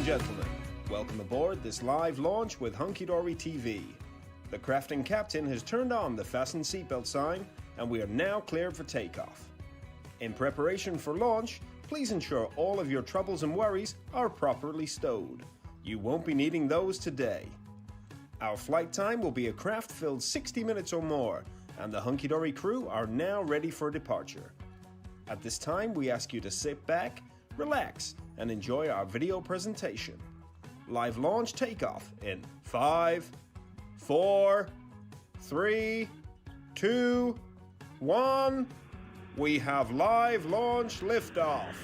and gentlemen, welcome aboard this live launch with Hunky Dory TV. The crafting captain has turned on the fasten seatbelt sign and we are now cleared for takeoff. In preparation for launch, please ensure all of your troubles and worries are properly stowed. You won't be needing those today. Our flight time will be a craft-filled 60 minutes or more, and the Hunky Dory crew are now ready for departure. At this time, we ask you to sit back, relax, and enjoy our video presentation. Live launch takeoff in 5, 4, 3, 2, 1. We have live launch liftoff.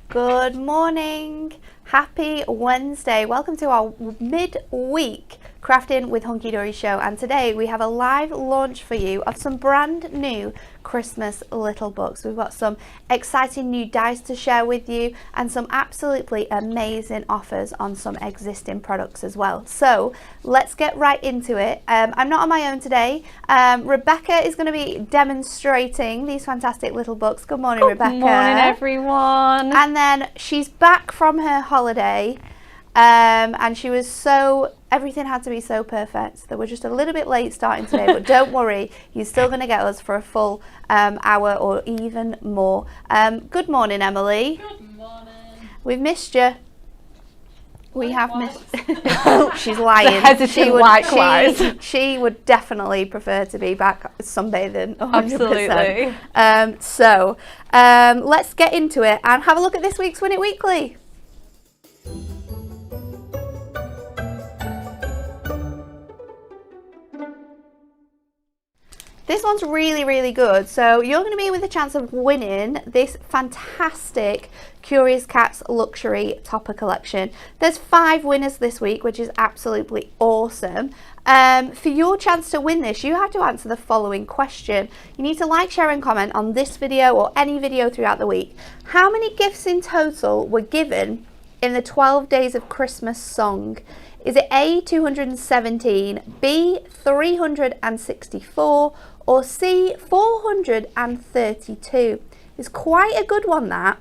Good morning. Happy Wednesday. Welcome to our midweek Crafting with Hunky Dory show, and today we have a live launch for you of some brand new Christmas little books. We've got some exciting new dies to share with you and some absolutely amazing offers on some existing products as well. So let's get right into it. I'm not on my own today. Rebecca is going to be demonstrating these fantastic little books. Good morning, Rebecca. Good morning, everyone. And then she's back from her holiday, and she was everything had to be so perfect that we're just a little bit late starting today, but don't worry, you're still going to get us for a full hour or even more. Good morning, Emily. Good morning. We've missed you. We have missed. She's lying. The hesitant white lies. She would definitely prefer to be back sunbathing 100%. Absolutely. So let's get into it and have a look at this week's Win It Weekly. This one's really, really good. So you're going to be with a chance of winning this fantastic Curious Cats Luxury Topper Collection. There's 5 winners this week, which is absolutely awesome. For your chance to win this, you have to answer the following question. You need to like, share and comment on this video or any video throughout the week. How many gifts in total were given in the 12 Days of Christmas song? Is it A, 217, B, 364, or C, 432? It's quite a good one, that.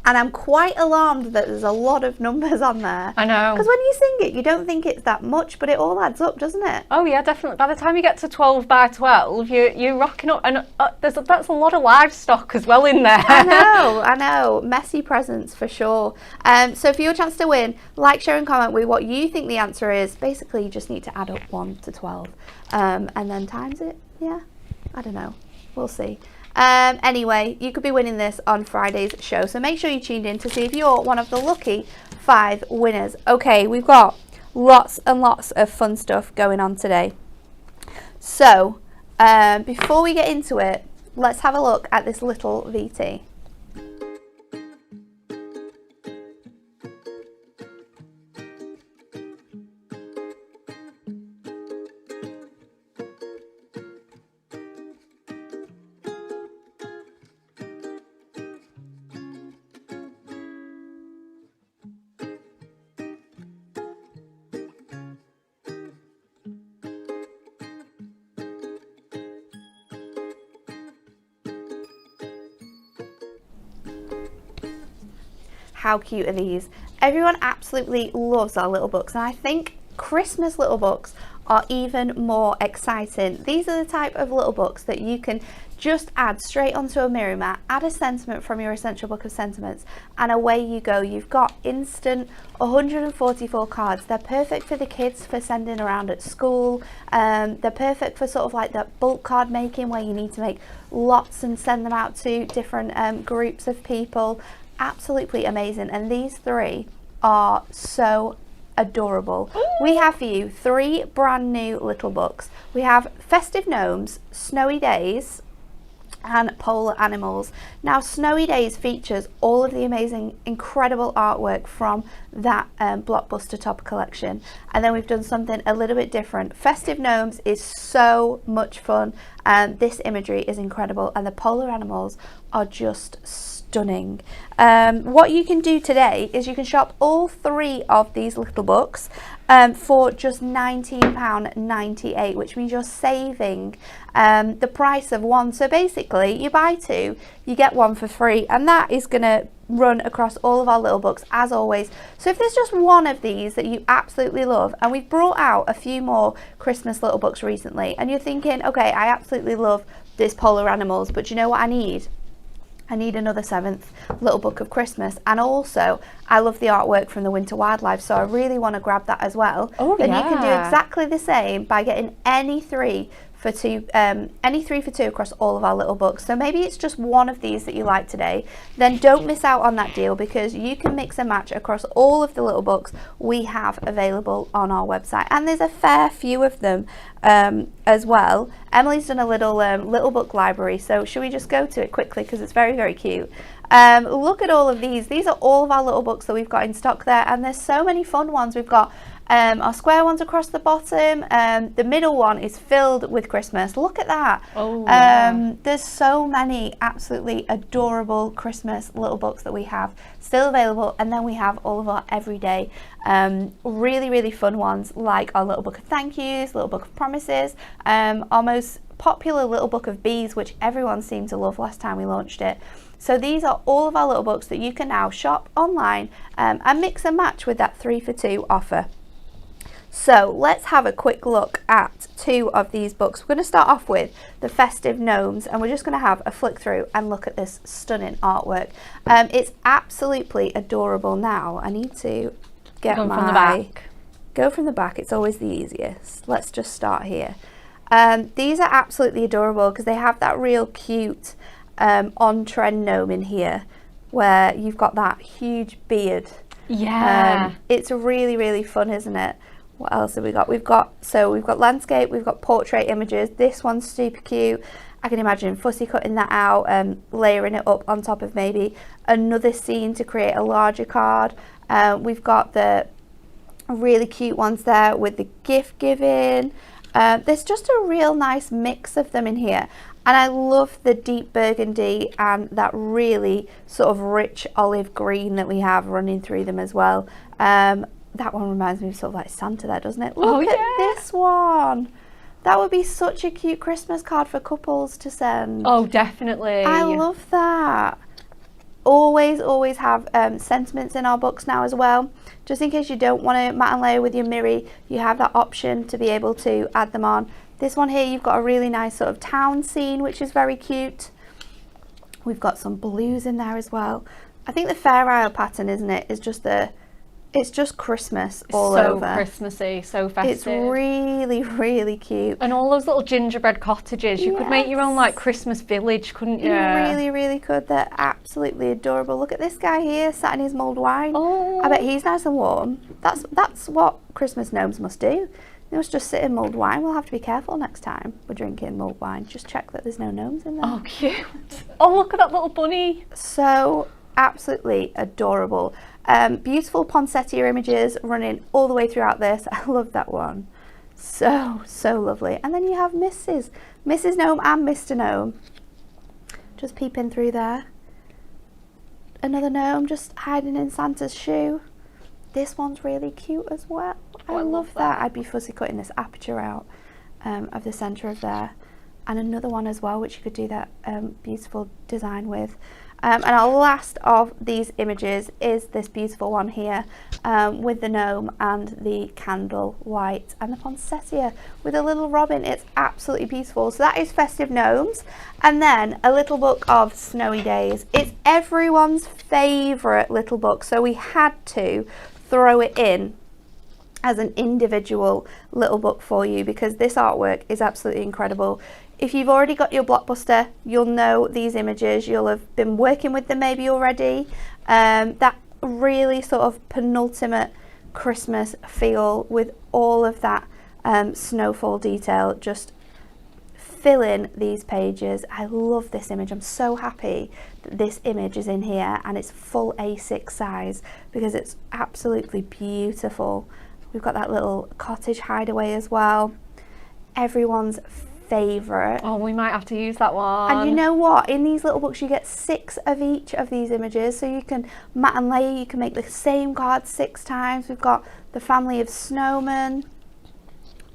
And I'm quite alarmed that there's a lot of numbers on there. I know. Because when you sing it, you don't think it's that much, but it all adds up, doesn't it? Oh yeah, definitely. By the time you get to 12 by 12, you're rocking up, and that's a lot of livestock as well in there. I know. Messy presents for sure. So for your chance to win, like, share and comment with what you think the answer is. Basically, you just need to add up 1 to 12 and then times it. Yeah, I don't know. We'll see. Anyway, you could be winning this on Friday's show, so make sure you tuned in to see if you're one of the lucky 5 winners. Okay, we've got lots and lots of fun stuff going on today. So, before we get into it, let's have a look at this little VT. How cute are these? Everyone absolutely loves our little books, and I think Christmas little books are even more exciting. These are the type of little books that you can just add straight onto a mirror mat, add a sentiment from your Essential Book of Sentiments, and away you go. You've got instant 144 cards. They're perfect for the kids for sending around at school. They're perfect for sort of like that bulk card making where you need to make lots and send them out to different groups of people. Absolutely amazing, and these 3 are so adorable. Ooh. We have for you 3 brand new little books. We have Festive Gnomes, Snowy Days, and Polar Animals. Now, Snowy Days features all of the amazing, incredible artwork from that Blockbuster Topper collection, and then we've done something a little bit different. Festive Gnomes is so much fun, and this imagery is incredible, and the Polar Animals are just stunning. stunning. What you can do today is you can shop all 3 of these little books for just £19.98, which means you're saving the price of one. So basically you buy 2, you get 1 for free, and that is going to run across all of our little books as always. So if there's just one of these that you absolutely love, and we've brought out a few more Christmas little books recently, and you're thinking, okay, I absolutely love this Polar Animals, but you know what I need? I need another 7th little book of Christmas, and also I love the artwork from the Winter Wildlife, so I really want to grab that as well. Then you can do exactly the same by getting any 3 for 2, across all of our little books. So maybe it's just one of these that you like today, then don't miss out on that deal, because you can mix and match across all of the little books we have available on our website, and there's a fair few of them as well. Emily's done a little book library, so should we just go to it quickly, because it's very, very cute. Look at all of these. These are all of our little books that we've got in stock there, and there's so many fun ones. We've got our square ones across the bottom. The middle one is filled with Christmas. Look at that. There's so many absolutely adorable Christmas little books that we have still available, and then we have all of our everyday really, really fun ones, like our little book of thank yous, little book of promises, our most popular little book of bees, which everyone seemed to love last time we launched it. So these are all of our little books that you can now shop online and mix and match with that 3 for 2 offer. So let's have a quick look at 2 of these books. We're going to start off with the Festive Gnomes, and we're just going to have a flick through and look at this stunning artwork. It's absolutely adorable. Now I need to get from the back. Go from the back. It's always the easiest. Let's just start here. These are absolutely adorable because they have that real cute on-trend gnome in here, where you've got that huge beard. It's really, really fun, isn't it? What else have we got? We've got landscape, we've got portrait images. This one's super cute. I can imagine Fussy cutting that out and layering it up on top of maybe another scene to create a larger card. We've got the really cute ones there with the gift giving. There's just a real nice mix of them in here, and I love the deep burgundy and that really sort of rich olive green that we have running through them as well. That one reminds me of sort of like Santa there, doesn't it? Look at this one. That would be such a cute Christmas card for couples to send. Oh, definitely. I love that. Always have sentiments in our books now as well. Just in case you don't want to mat and layer with your Miri, you have that option to be able to add them on. This one here, you've got a really nice sort of town scene, which is very cute. We've got some blues in there as well. I think the Fair Isle pattern, isn't it, is just it's just Christmas all over. So Christmassy, so festive. It's really, really cute. And all those little gingerbread cottages. You could make your own like Christmas village, couldn't you? You really, really could. They're absolutely adorable. Look at this guy here, sat in his mulled wine. Oh. I bet he's nice and warm. That's what Christmas gnomes must do. They must just sit in mulled wine. We'll have to be careful next time we're drinking mulled wine. Just check that there's no gnomes in there. Oh, cute. Oh, look at that little bunny. So absolutely adorable. Beautiful poinsettia images running all the way throughout this. I love that one. So lovely. And then you have Mrs. Gnome and Mr. Gnome just peeping through there. Another gnome just hiding in Santa's shoe. This one's really cute as well. I love that. I'd be fussy cutting this aperture out of the centre of there. And another one as well, which you could do that beautiful design with. And our last of these images is this beautiful one here with the gnome and the candle light and the poinsettia with a little robin. It's absolutely beautiful. So that is Festive Gnomes. And then a little book of Snowy Days. It's everyone's favourite little book, so we had to throw it in as an individual little book for you because this artwork is absolutely incredible. If you've already got your Blockbuster, you'll know these images. You'll have been working with them maybe already. That really sort of penultimate Christmas feel with all of that snowfall detail just filling these pages. I love this image. I'm so happy that this image is in here and it's full A6 size because it's absolutely beautiful. We've got that little cottage hideaway as well. Everyone's favourite. Oh, we might have to use that one. And you know what? In these little books, you get 6 of each of these images. So you can mat and layer, you can make the same card 6 times. We've got the family of snowmen.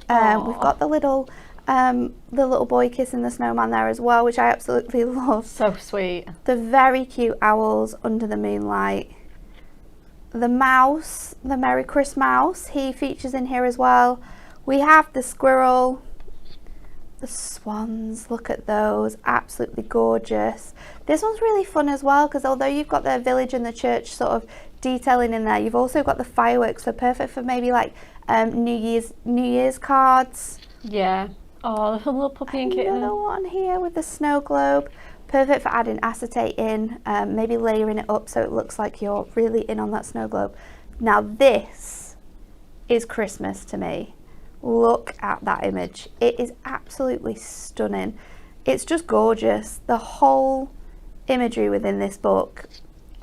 We've got the little boy kissing the snowman there as well, which I absolutely love. So sweet. The very cute owls under the moonlight. The mouse, the Merry Christmas mouse, he features in here as well. We have the squirrel, the swans, look at those, absolutely gorgeous. This one's really fun as well, because although you've got the village and the church sort of detailing in there, you've also got the fireworks, so perfect for maybe like New Year's cards. Yeah. Oh, the little puppy and kitten. Another one here with the snow globe. Perfect for adding acetate in, maybe layering it up so it looks like you're really in on that snow globe. Now this is Christmas to me. Look at that image. It is absolutely stunning. It's just gorgeous. The whole imagery within this book.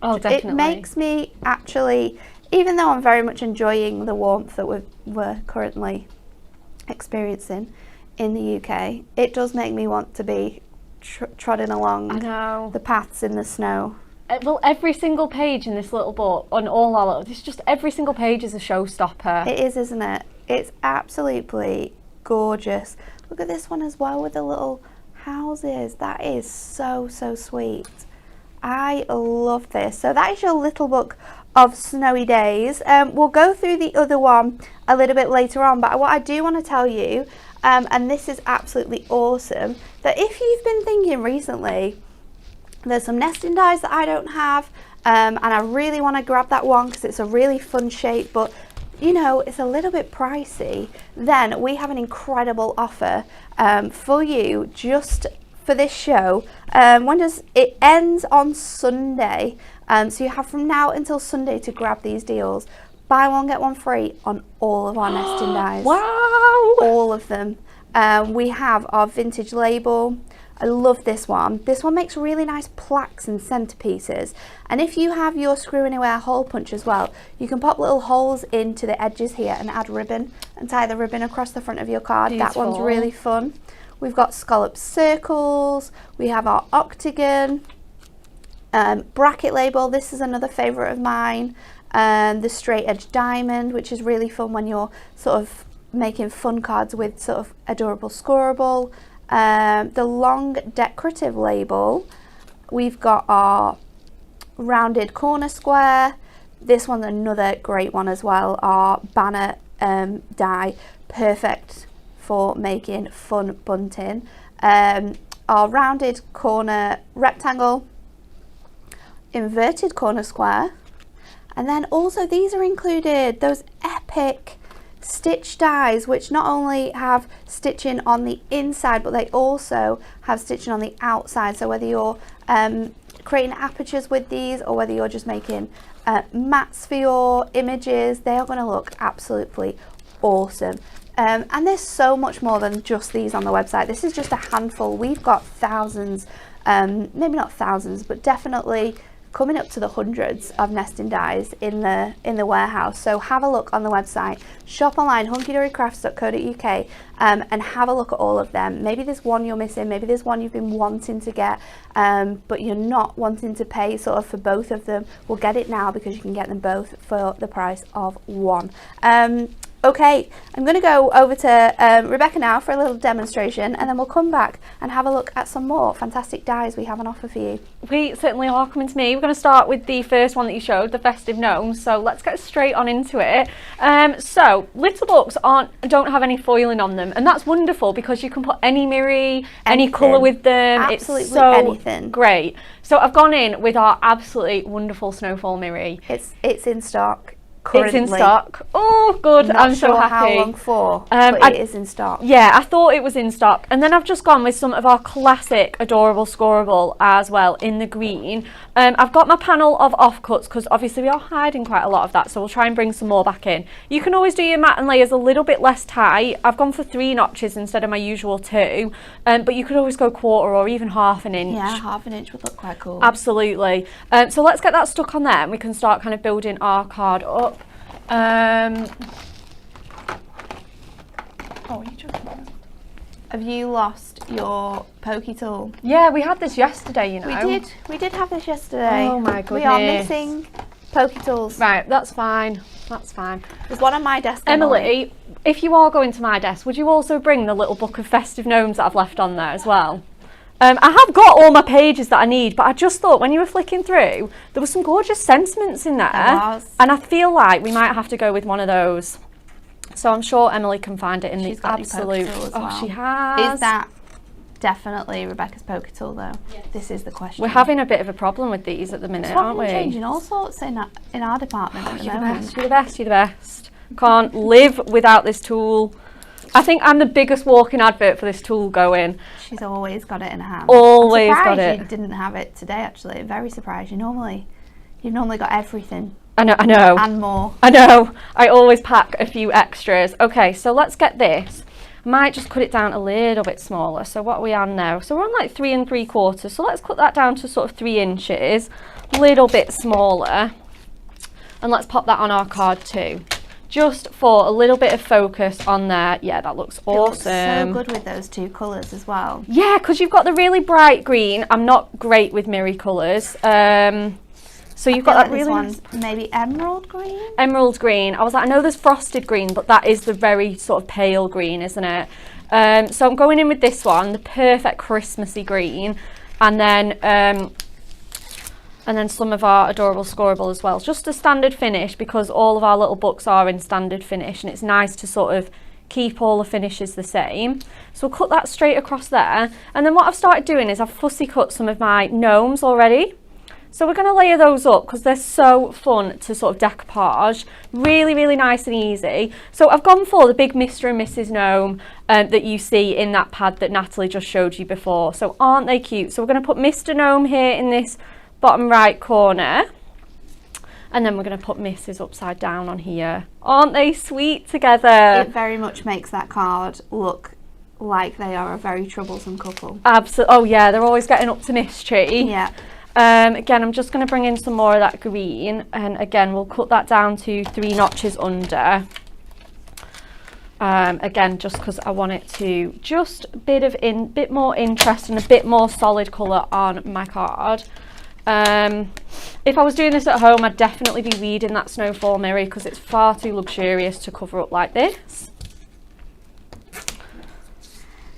Oh, definitely. It makes me actually, even though I'm very much enjoying the warmth that we're currently experiencing in the UK, it does make me want to be trotting along the paths in the snow. Well, every single page in this little book, on all our little, it's just every single page is a showstopper. It is, isn't it? It's absolutely gorgeous. Look at this one as well with the little houses. That is so sweet. I love this. So that is your little book of snowy days. We'll go through the other one a little bit later on, but what I do want to tell you, and this is absolutely awesome, that if you've been thinking recently, there's some nesting dies that I don't have, and I really want to grab that one because it's a really fun shape, but you know, it's a little bit pricey, then we have an incredible offer for you just for this show. When does it ends on Sunday, so you have from now until Sunday to grab these deals. Buy one get one free on all of our nesting dies. Wow! All of them. We have our vintage label. I love this one. This one makes really nice plaques and centerpieces. And if you have your Screw Anywhere hole punch as well, you can pop little holes into the edges here and add ribbon and tie the ribbon across the front of your card. Beautiful. That one's really fun. We've got scalloped circles. We have our octagon. Bracket label. This is another favourite of mine. The straight edge diamond, which is really fun when you're sort of making fun cards with sort of adorable scoreable. The long decorative label. We've got our rounded corner square. This one's another great one as well. Our banner die, perfect for making fun bunting. Our rounded corner rectangle, inverted corner square, and then also these are included, those epic stitch dies, which not only have stitching on the inside, but they also have stitching on the outside. So whether you're creating apertures with these, or whether you're just making mats for your images, they are going to look absolutely awesome. And there's so much more than just these on the website. This is just a handful. We've got thousands, maybe not thousands, but definitely coming up to the hundreds of nesting dies in the warehouse. So have a look on the website, shop online, hunkydorycrafts.co.uk, and have a look at all of them. Maybe there's one you're missing, maybe there's one you've been wanting to get, but you're not wanting to pay sort of for both of them. We'll get it now because you can get them both for the price of one. Okay, I'm going to go over to Rebecca now for a little demonstration, and then we'll come back and have a look at some more fantastic dies we have on offer for you. We certainly are coming to me. We're going to start with the first one that you showed, the Festive Gnomes, so let's get straight on into it. So little books don't have any foiling on them, and that's wonderful because you can put any mirror, any colour with them. Absolutely, it's so anything. Great. So I've gone in with our absolutely wonderful Snowfall mirror. It's in stock. Currently. It's in stock. Oh, good. I'm so happy. How long for, but it is in stock. Yeah, I thought it was in stock. And then I've just gone with some of our classic adorable scoreable as well in the green. I've got my panel of offcuts because obviously we are hiding quite a lot of that, so we'll try and bring some more back in. You can always do your mat and layers a little bit less tight. I've gone for 3 notches instead of my usual 2, but you could always go 1/4 or even 1/2 inch. Yeah, 1/2 inch would look quite cool. Absolutely. So let's get that stuck on there and we can start kind of building our card up. Oh, are you joking? Have you lost your pokey tool? Yeah, we had this yesterday, you know. We did have this yesterday. Oh my We are goodness. missing pokey tools. Right, that's fine. That's fine. There's one on my desk. Emily, if you are going to my desk, would you also bring the little book of festive gnomes that I've left on there as well? I have got all my pages that I need, but I just thought when you were flicking through, there was some gorgeous sentiments in there. There was. And I feel like we might have to go with one of those. So I'm sure Emily can find it in She's the got your absolute... pokey tool as Oh, well. she has. Is that definitely Rebecca's pokey tool though? Yes. This is the question. We're having a bit of a problem with these at the minute, aren't we? Changing all sorts in our department at the You're the moment. best, you're the best, you're the best. Can't live without this tool. I think I'm the biggest walking advert for this tool going. She's always got it in her hand. Always I'm surprised got it. You didn't have it today actually. Very surprised. You've normally got everything I know. and more. I know. I always pack a few extras. Okay, so let's get this. Might just cut it down a little bit smaller. So what are we on now? So we're on like 3 3/4. So let's cut that down to sort of 3 inches, little bit smaller. And let's pop that on our card too. Just for a little bit of focus on there. Yeah, that looks awesome. It looks so good with those two colours as well. Yeah, because you've got the really bright green. I'm not great with mirror colours. So you've got that really nice maybe emerald green? emerald green. I was like, I know there's frosted green, but that is the very sort of pale green, isn't it? So I'm going in with this one, the perfect Christmassy green, and then some of our adorable scoreable as well. Just a standard finish because all of our little books are in standard finish, and it's nice to sort of keep all the finishes the same. So we'll cut that straight across there. And then what I've started doing is I've fussy cut some of my gnomes already. So we're going to layer those up because they're so fun to sort of decoupage. Really, really nice and easy. So I've gone for the big Mr. and Mrs. Gnome that you see in that pad that Natalie just showed you before. So aren't they cute? So we're going to put Mr. Gnome here in this bottom right corner. And then we're going to put Mrs. upside down on here. Aren't they sweet together? It very much makes that card look like they are a very troublesome couple. Absolutely. Oh yeah, they're always getting up to mischief. Yeah. Again, I'm just going to bring in some more of that green, and again we'll cut that down to 3 notches under. Again, just because I want it to just a bit more interest and a bit more solid colour on my card. If I was doing this at home, I'd definitely be weeding that snowfall mirror because it's far too luxurious to cover up like this.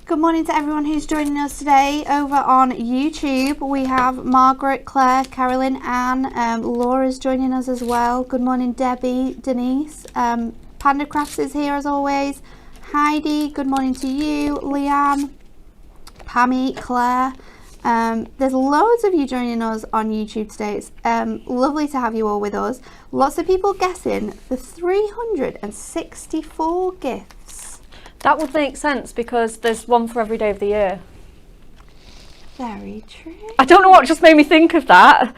Good morning to everyone who's joining us today over on YouTube. We have Margaret, Claire, Carolyn, Anne, Laura's joining us as well. Good morning, Debbie, Denise. Panda Crafts is here as always. Heidi, good morning to you. Leanne, Pammy, Claire. There's loads of you joining us on YouTube today. It's lovely to have you all with us. Lots of people guessing the 364 gifts. That would make sense because there's one for every day of the year. Very true. I don't know what just made me think of that.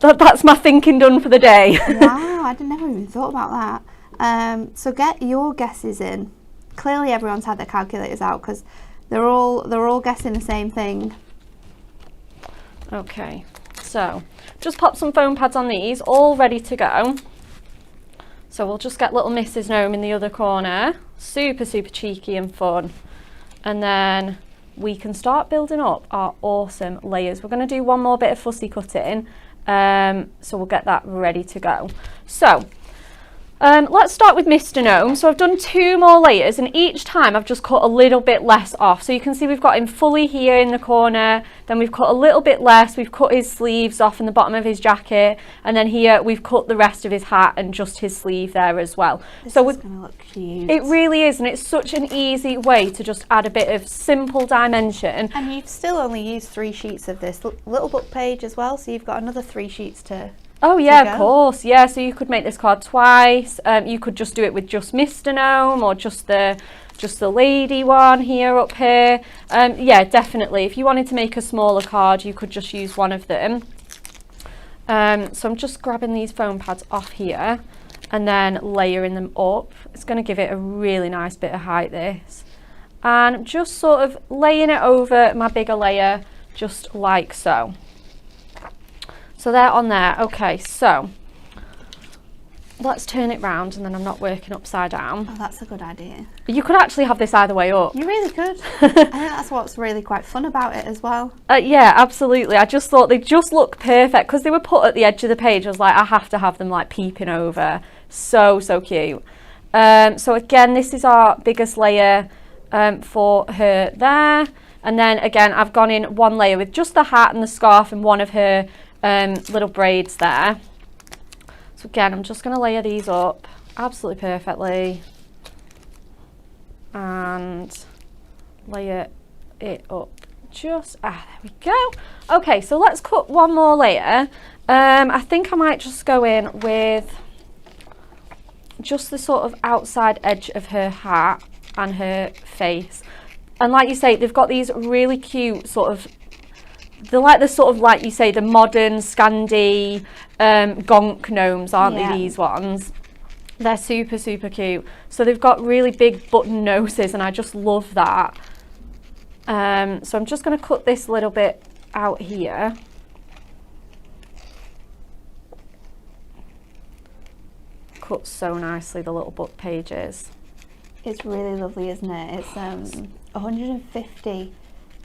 That's my thinking done for the day. Wow, I never even thought about that. So get your guesses in. Clearly everyone's had their calculators out because they're all guessing the same thing. Okay, so just pop some foam pads on these, all ready to go. So we'll just get little Mrs. Gnome in the other corner. Super, super cheeky and fun. And then we can start building up our awesome layers. We're going to do one more bit of fussy cutting. So we'll get that ready to go. So let's start with Mr. Gnome. So I've done 2 more layers and each time I've just cut a little bit less off. So you can see we've got him fully here in the corner, then we've cut a little bit less, we've cut his sleeves off in the bottom of his jacket, and then here we've cut the rest of his hat and just his sleeve there as well. This so is going to look cute. it really is, and it's such an easy way to just add a bit of simple dimension. And you've still only used 3 sheets of this little book page as well, so you've got another 3 sheets to... Oh yeah, of course. Yeah, so you could make this card twice. You could just do it with just Mr. Gnome or just the lady one here up here. Yeah, definitely. If you wanted to make a smaller card, you could just use one of them. So I'm just grabbing these foam pads off here and then layering them up. It's going to give it a really nice bit of height, this. And just sort of laying it over my bigger layer, just like so. So they're on there. Okay, so let's turn it round and then I'm not working upside down. Oh, that's a good idea. You could actually have this either way up. You really could. I think that's what's really quite fun about it as well. Yeah, absolutely. I just thought they just look perfect because they were put at the edge of the page. I was like, I have to have them like peeping over. So cute. So again, this is our biggest layer for her there. And then again, I've gone in one layer with just the hat and the scarf and one of her little braids there. So again, I'm just going to layer these up absolutely perfectly and layer it up just, there we go. Okay, so let's cut one more layer. I think I might just go in with just the sort of outside edge of her hat and her face. And like you say, they've got these really cute sort of, they're like the sort of, like you say, the modern Scandi gonk gnomes, aren't they, these ones? They're super cute. So they've got really big button noses and I just love that. So I'm just going to cut this little bit out here. Cut so nicely, the little book pages. It's really lovely, isn't it? It's 150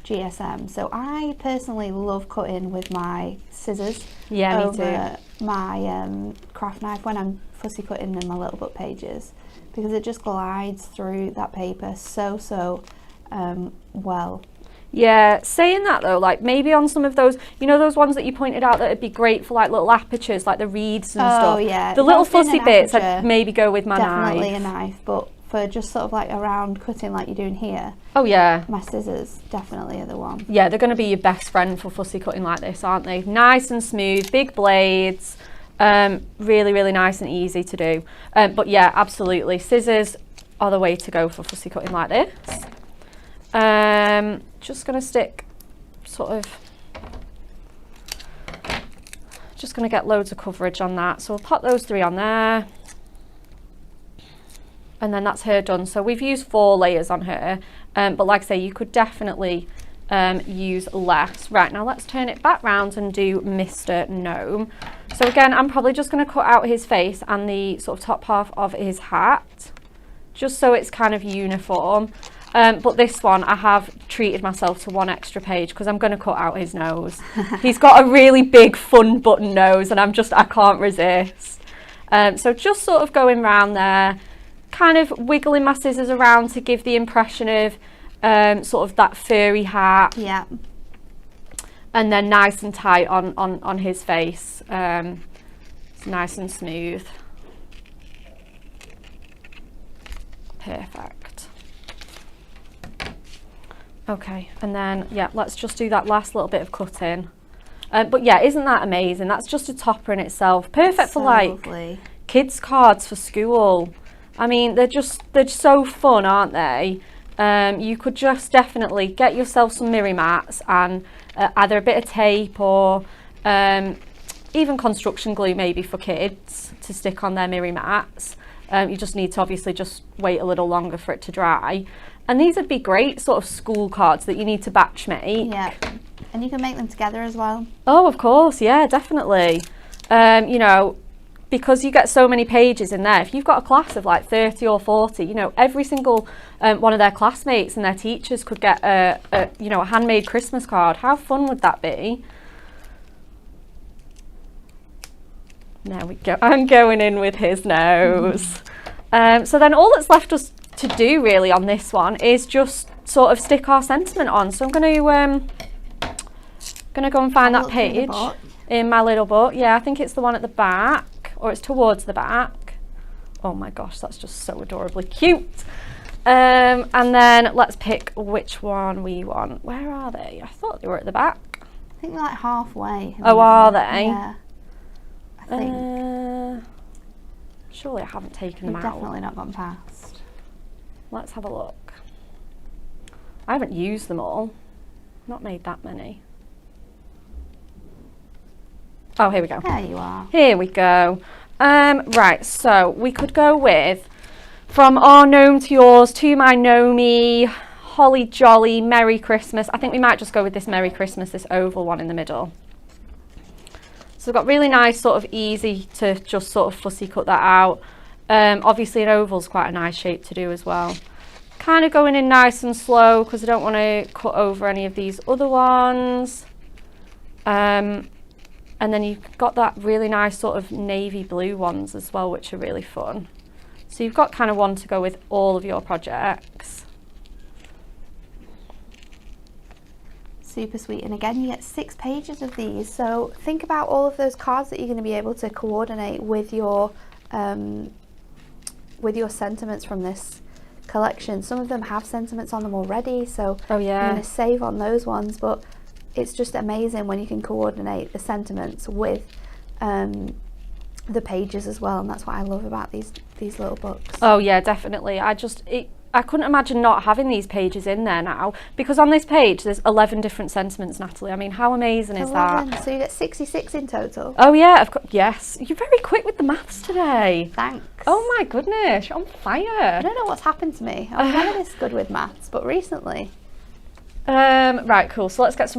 GSM. So I personally love cutting with my scissors over my craft knife when I'm fussy cutting in my little book pages, because it just glides through that paper so well. Yeah, saying that though, like maybe on some of those, you know, those ones that you pointed out that would be great for like little apertures, like the reeds and stuff. Oh yeah. The little fussy bits, I'd maybe go with my knife. Definitely a knife, but for just sort of like around cutting like you're doing here. Oh yeah. My scissors definitely are the one. Yeah, they're going to be your best friend for fussy cutting like this, aren't they? Nice and smooth, big blades, really nice and easy to do. But yeah, absolutely, scissors are the way to go for fussy cutting like this. Just going to stick sort of, just going to get loads of coverage on that. So we'll pop those 3 on there. And then that's her done. So we've used 4 layers on her, but like I say, you could definitely use less. Right, now let's turn it back round and do Mr. Gnome. So again, I'm probably just going to cut out his face and the sort of top half of his hat, just so it's kind of uniform. But this one, I have treated myself to 1 extra page because I'm going to cut out his nose. He's got a really big fun button nose and I can't resist. So just sort of going round there, kind of wiggling my scissors around to give the impression of sort of that furry hat. Yeah. And then nice and tight on his face. It's nice and smooth. Perfect. Okay, and then yeah, let's just do that last little bit of cutting. But yeah, isn't that amazing? That's just a topper in itself. Perfect for like lovely. Kids cards for school. I mean, they're so fun, aren't they? You could just definitely get yourself some Miri mats and either a bit of tape or even construction glue maybe for kids to stick on their Miri mats. You just need to obviously just wait a little longer for it to dry. And these would be great sort of school cards that you need to batch make. Yeah, and you can make them together as well. Oh, of course, yeah, definitely. You know, because you get so many pages in there, if you've got a class of like 30 or 40, you know, every single one of their classmates and their teachers could get a handmade Christmas card. How fun would that be? There we go. I'm going in with his nose. So then all that's left us to do really on this one is just sort of stick our sentiment on. So I'm going to go and find that page in my little book. Yeah, I think it's the one at the back, or it's towards the back. Oh my gosh, that's just so adorably cute. And then let's pick which one we want. Where are they? I thought they were at the back. I think they're like halfway. Oh, are they? Yeah. I think. Surely I haven't taken them out. Definitely not gone past. Let's have a look. I haven't used them all. Not made that many. Oh, here we go. There you are. Here we go. Right, so we could go with From Our Gnome to Yours, To My Gnomey, Holly Jolly, Merry Christmas. I think we might just go with this Merry Christmas, this oval one in the middle. So I've got really nice, sort of easy to just sort of fussy cut that out. Obviously an oval's quite a nice shape to do as well. Kind of going in nice and slow because I don't want to cut over any of these other ones. And then you've got that really nice sort of navy blue ones as well, which are really fun. So you've got kind of one to go with all of your projects. Super sweet. And again, you get 6 pages of these. So think about all of those cards that you're going to be able to coordinate with your sentiments from this collection. Some of them have sentiments on them already, so Oh yeah. I'm going to save on those ones, but it's just amazing when you can coordinate the sentiments with the pages as well, and that's what I love about these little books. Oh yeah, definitely. I couldn't imagine not having these pages in there now, because on this page there's 11 different sentiments, Natalie. I mean, how amazing is 11. that? So you get 66 in total. Oh yeah, yes. You're very quick with the maths today. Thanks. Oh my goodness, you're on I fire. don't know what's happened to me. I was never this good with maths, but recently. Right, cool. So let's get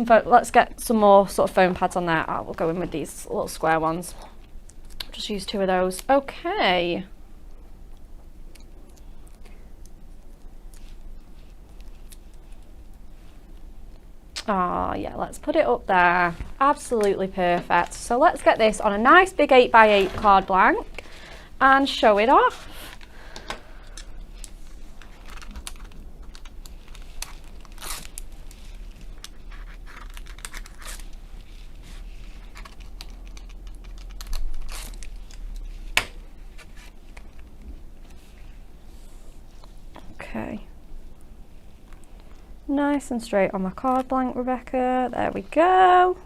some more sort of foam pads on there. We'll go in with these little square ones. Just use 2 of those. Okay. Oh yeah, let's put it up there. Absolutely perfect. So let's get this on a nice big 8x8 card blank and show it off. Okay. Nice and straight on my card blank, Rebecca. There we go.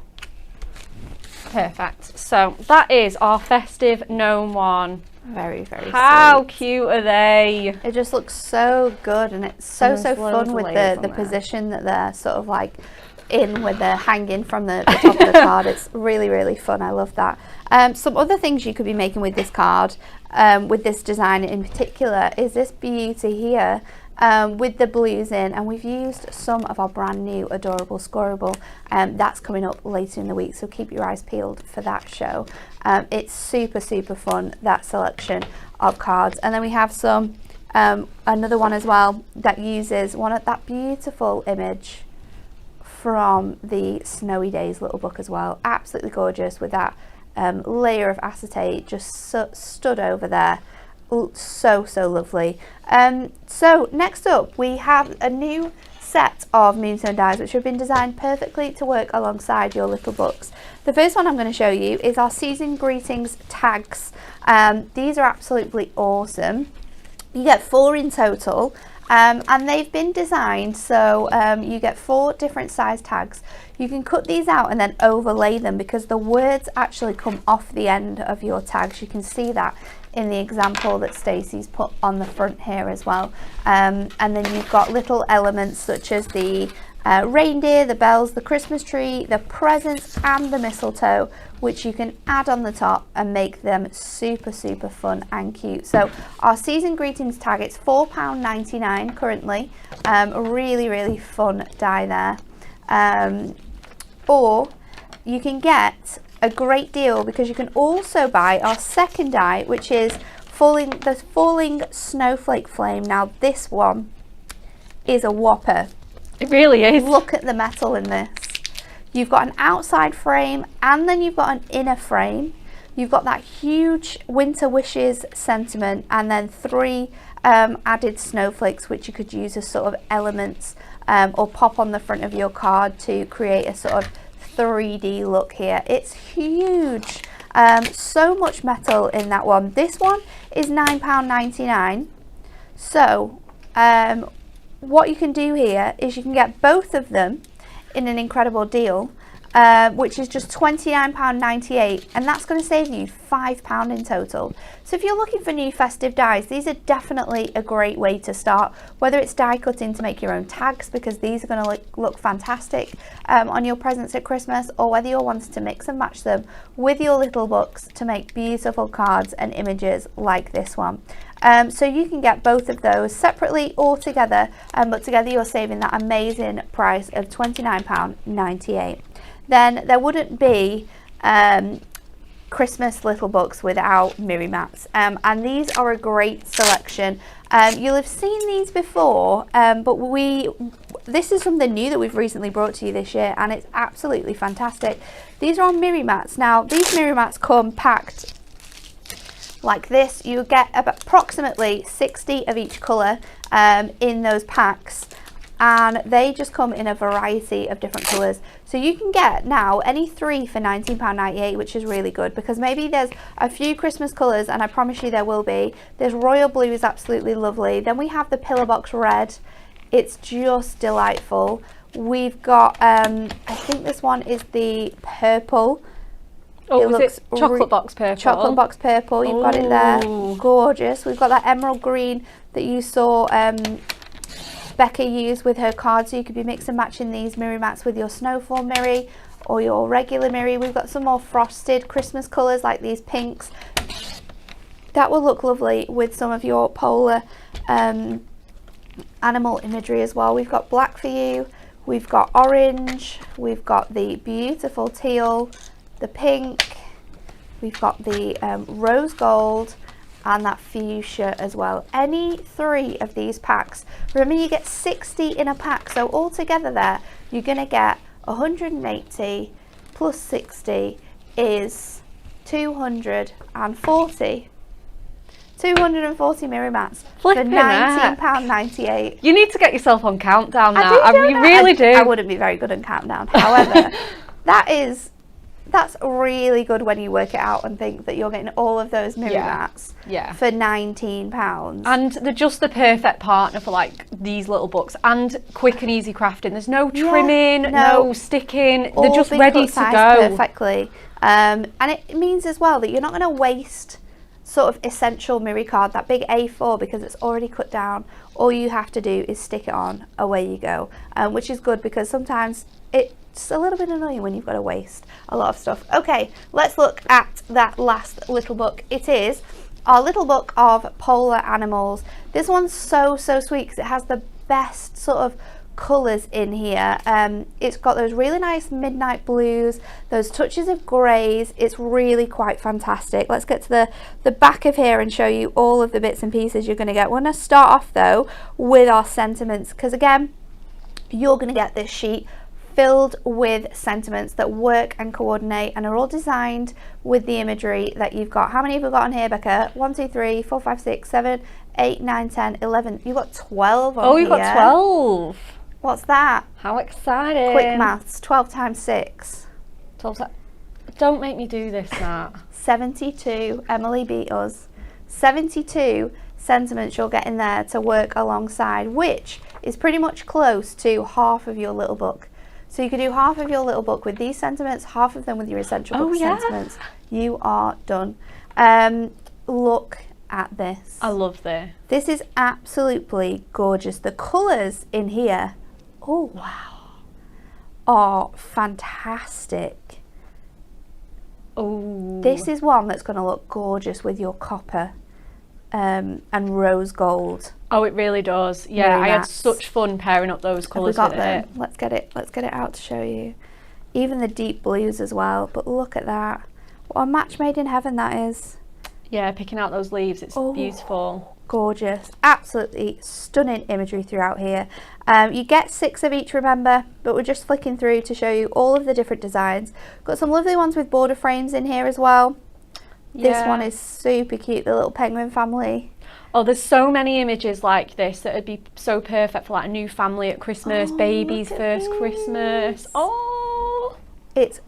Perfect. So that is our festive gnome one. Very, very How sweet. cute are they? It just looks so good, and it's so there's loads fun of with layers the on there. position that they're sort of like in with the hanging from the top of the card. It's really, really fun. I love that. Some other things you could be making with this card, with this design in particular, is this beauty here. With the blues in, and we've used some of our brand new adorable scoreable, that's coming up later in the week, so keep your eyes peeled for that show. It's super fun, that selection of cards. And then we have some another one as well that uses that beautiful image from the Snowy Days little book as well. Absolutely gorgeous with that layer of acetate just stood over there. So lovely. So next up we have a new set of Moonstone dies which have been designed perfectly to work alongside your little books. The first one I'm going to show you is our Season Greetings tags. These are absolutely awesome. You get 4 in total, and they've been designed so you get 4 different size tags. You can cut these out and then overlay them because the words actually come off the end of your tags. You can see that in the example that Stacey's put on the front here as well. And then you've got little elements such as the reindeer, the bells, the Christmas tree, the presents and the mistletoe, which you can add on the top and make them super fun and cute. So our Season Greetings tag, it's £4.99 currently. Really fun die there. Or you can get a great deal because you can also buy our second die, which is the Falling Snowflake Flame. Now this one is a whopper. It really is. Look at the metal in this. You've got an outside frame and then you've got an inner frame. You've got that huge Winter Wishes sentiment and then 3 added snowflakes which you could use as sort of elements or pop on the front of your card to create a sort of 3D look here. It's huge. So much metal in that one. This one is £9.99. So what you can do here is you can get both of them in an incredible deal, which is just £29.98, and that's going to save you £5 in total. So if you're looking for new festive dies, these are definitely a great way to start, whether it's die cutting to make your own tags, because these are going to look fantastic on your presents at Christmas, or whether you're wanting to mix and match them with your little books to make beautiful cards and images like this one. So you can get both of those separately or together, but together you're saving that amazing price of £29.98. Then there wouldn't be Christmas little books without Miri Mats, and these are a great selection. You'll have seen these before, but this is something new that we've recently brought to you this year, and it's absolutely fantastic. These are on Miri Mats. Now, these Miri Mats come packed like this. You get approximately 60 of each colour in those packs, and they just come in a variety of different colours. So you can get now any 3 for £19.98, which is really good, because maybe there's a few Christmas colours, and I promise you there will be. There's royal blue is absolutely lovely. Then we have the pillar box red. It's just delightful. We've got, I think this one is the purple. Oh, is it chocolate box purple? Chocolate box purple, you've got it there. Gorgeous. We've got that emerald green that you saw Becca use with her card, so you could be mix and matching these Miri Mats with your Snowfall Miri or your regular Miri. We've got some more frosted Christmas colours like these pinks. That will look lovely with some of your polar animal imagery as well. We've got black for you, we've got orange, we've got the beautiful teal, the pink, we've got the rose gold, and that fuchsia as well. Any 3 of these packs, remember you get 60 in a pack, so altogether there you're going to get 180 plus 60 is 240 Miri Mats for £19.98. You need to get yourself on Countdown now. You really do. I wouldn't be very good on Countdown. However, that's really good when you work it out and think that you're getting all of those Miri Mats for £19. And they're just the perfect partner for like these little books, and quick and easy crafting. There's no trimming, no sticking. They're just ready to go perfectly. And it means as well that you're not going to waste sort of essential Miri card, that big A4, because it's already cut down. All you have to do is stick it on, away you go, which is good, because sometimes it's a little bit annoying when you've got to waste a lot of stuff. Okay, let's look at that last little book. It is our little book of polar animals. This one's so sweet because it has the best sort of colours in here. It's got those really nice midnight blues, those touches of greys. It's really quite fantastic. Let's get to the back of here and show you all of the bits and pieces you're going to get. We're going to start off though with our sentiments, because again, you're going to get this sheet filled with sentiments that work and coordinate and are all designed with the imagery that you've got. How many have we got on here, Becca? 1, 2, 3, 4, 5, 6, 7, 8, 9, 10, 11. You've got 12 on here. Oh, you've got 12. What's that? How exciting. Quick maths. 12 times 6. 12 times. Don't make me do this, Nat. 72. Emily beat us. 72 sentiments you'll get in there to work alongside, which is pretty much close to half of your little book. So you could do half of your little book with these sentiments, half of them with your essential book sentiments. You are done. Look at this. I love this. This is absolutely gorgeous. The colours in here, oh wow, are fantastic. Oh. This is one that's going to look gorgeous with your copper and rose gold. Oh, it really does. Yeah, I had such fun pairing up those colours with it. Let's get it out to show you. Even the deep blues as well. But look at that. What a match made in heaven that is. Yeah, picking out those leaves, it's beautiful. Gorgeous. Absolutely stunning imagery throughout here. You get 6 of each, remember, but we're just flicking through to show you all of the different designs. Got some lovely ones with border frames in here as well. This one is super cute, the little penguin family. Oh, there's so many images like this that would be so perfect for like a new family at Christmas, baby's first Christmas. Oh, it's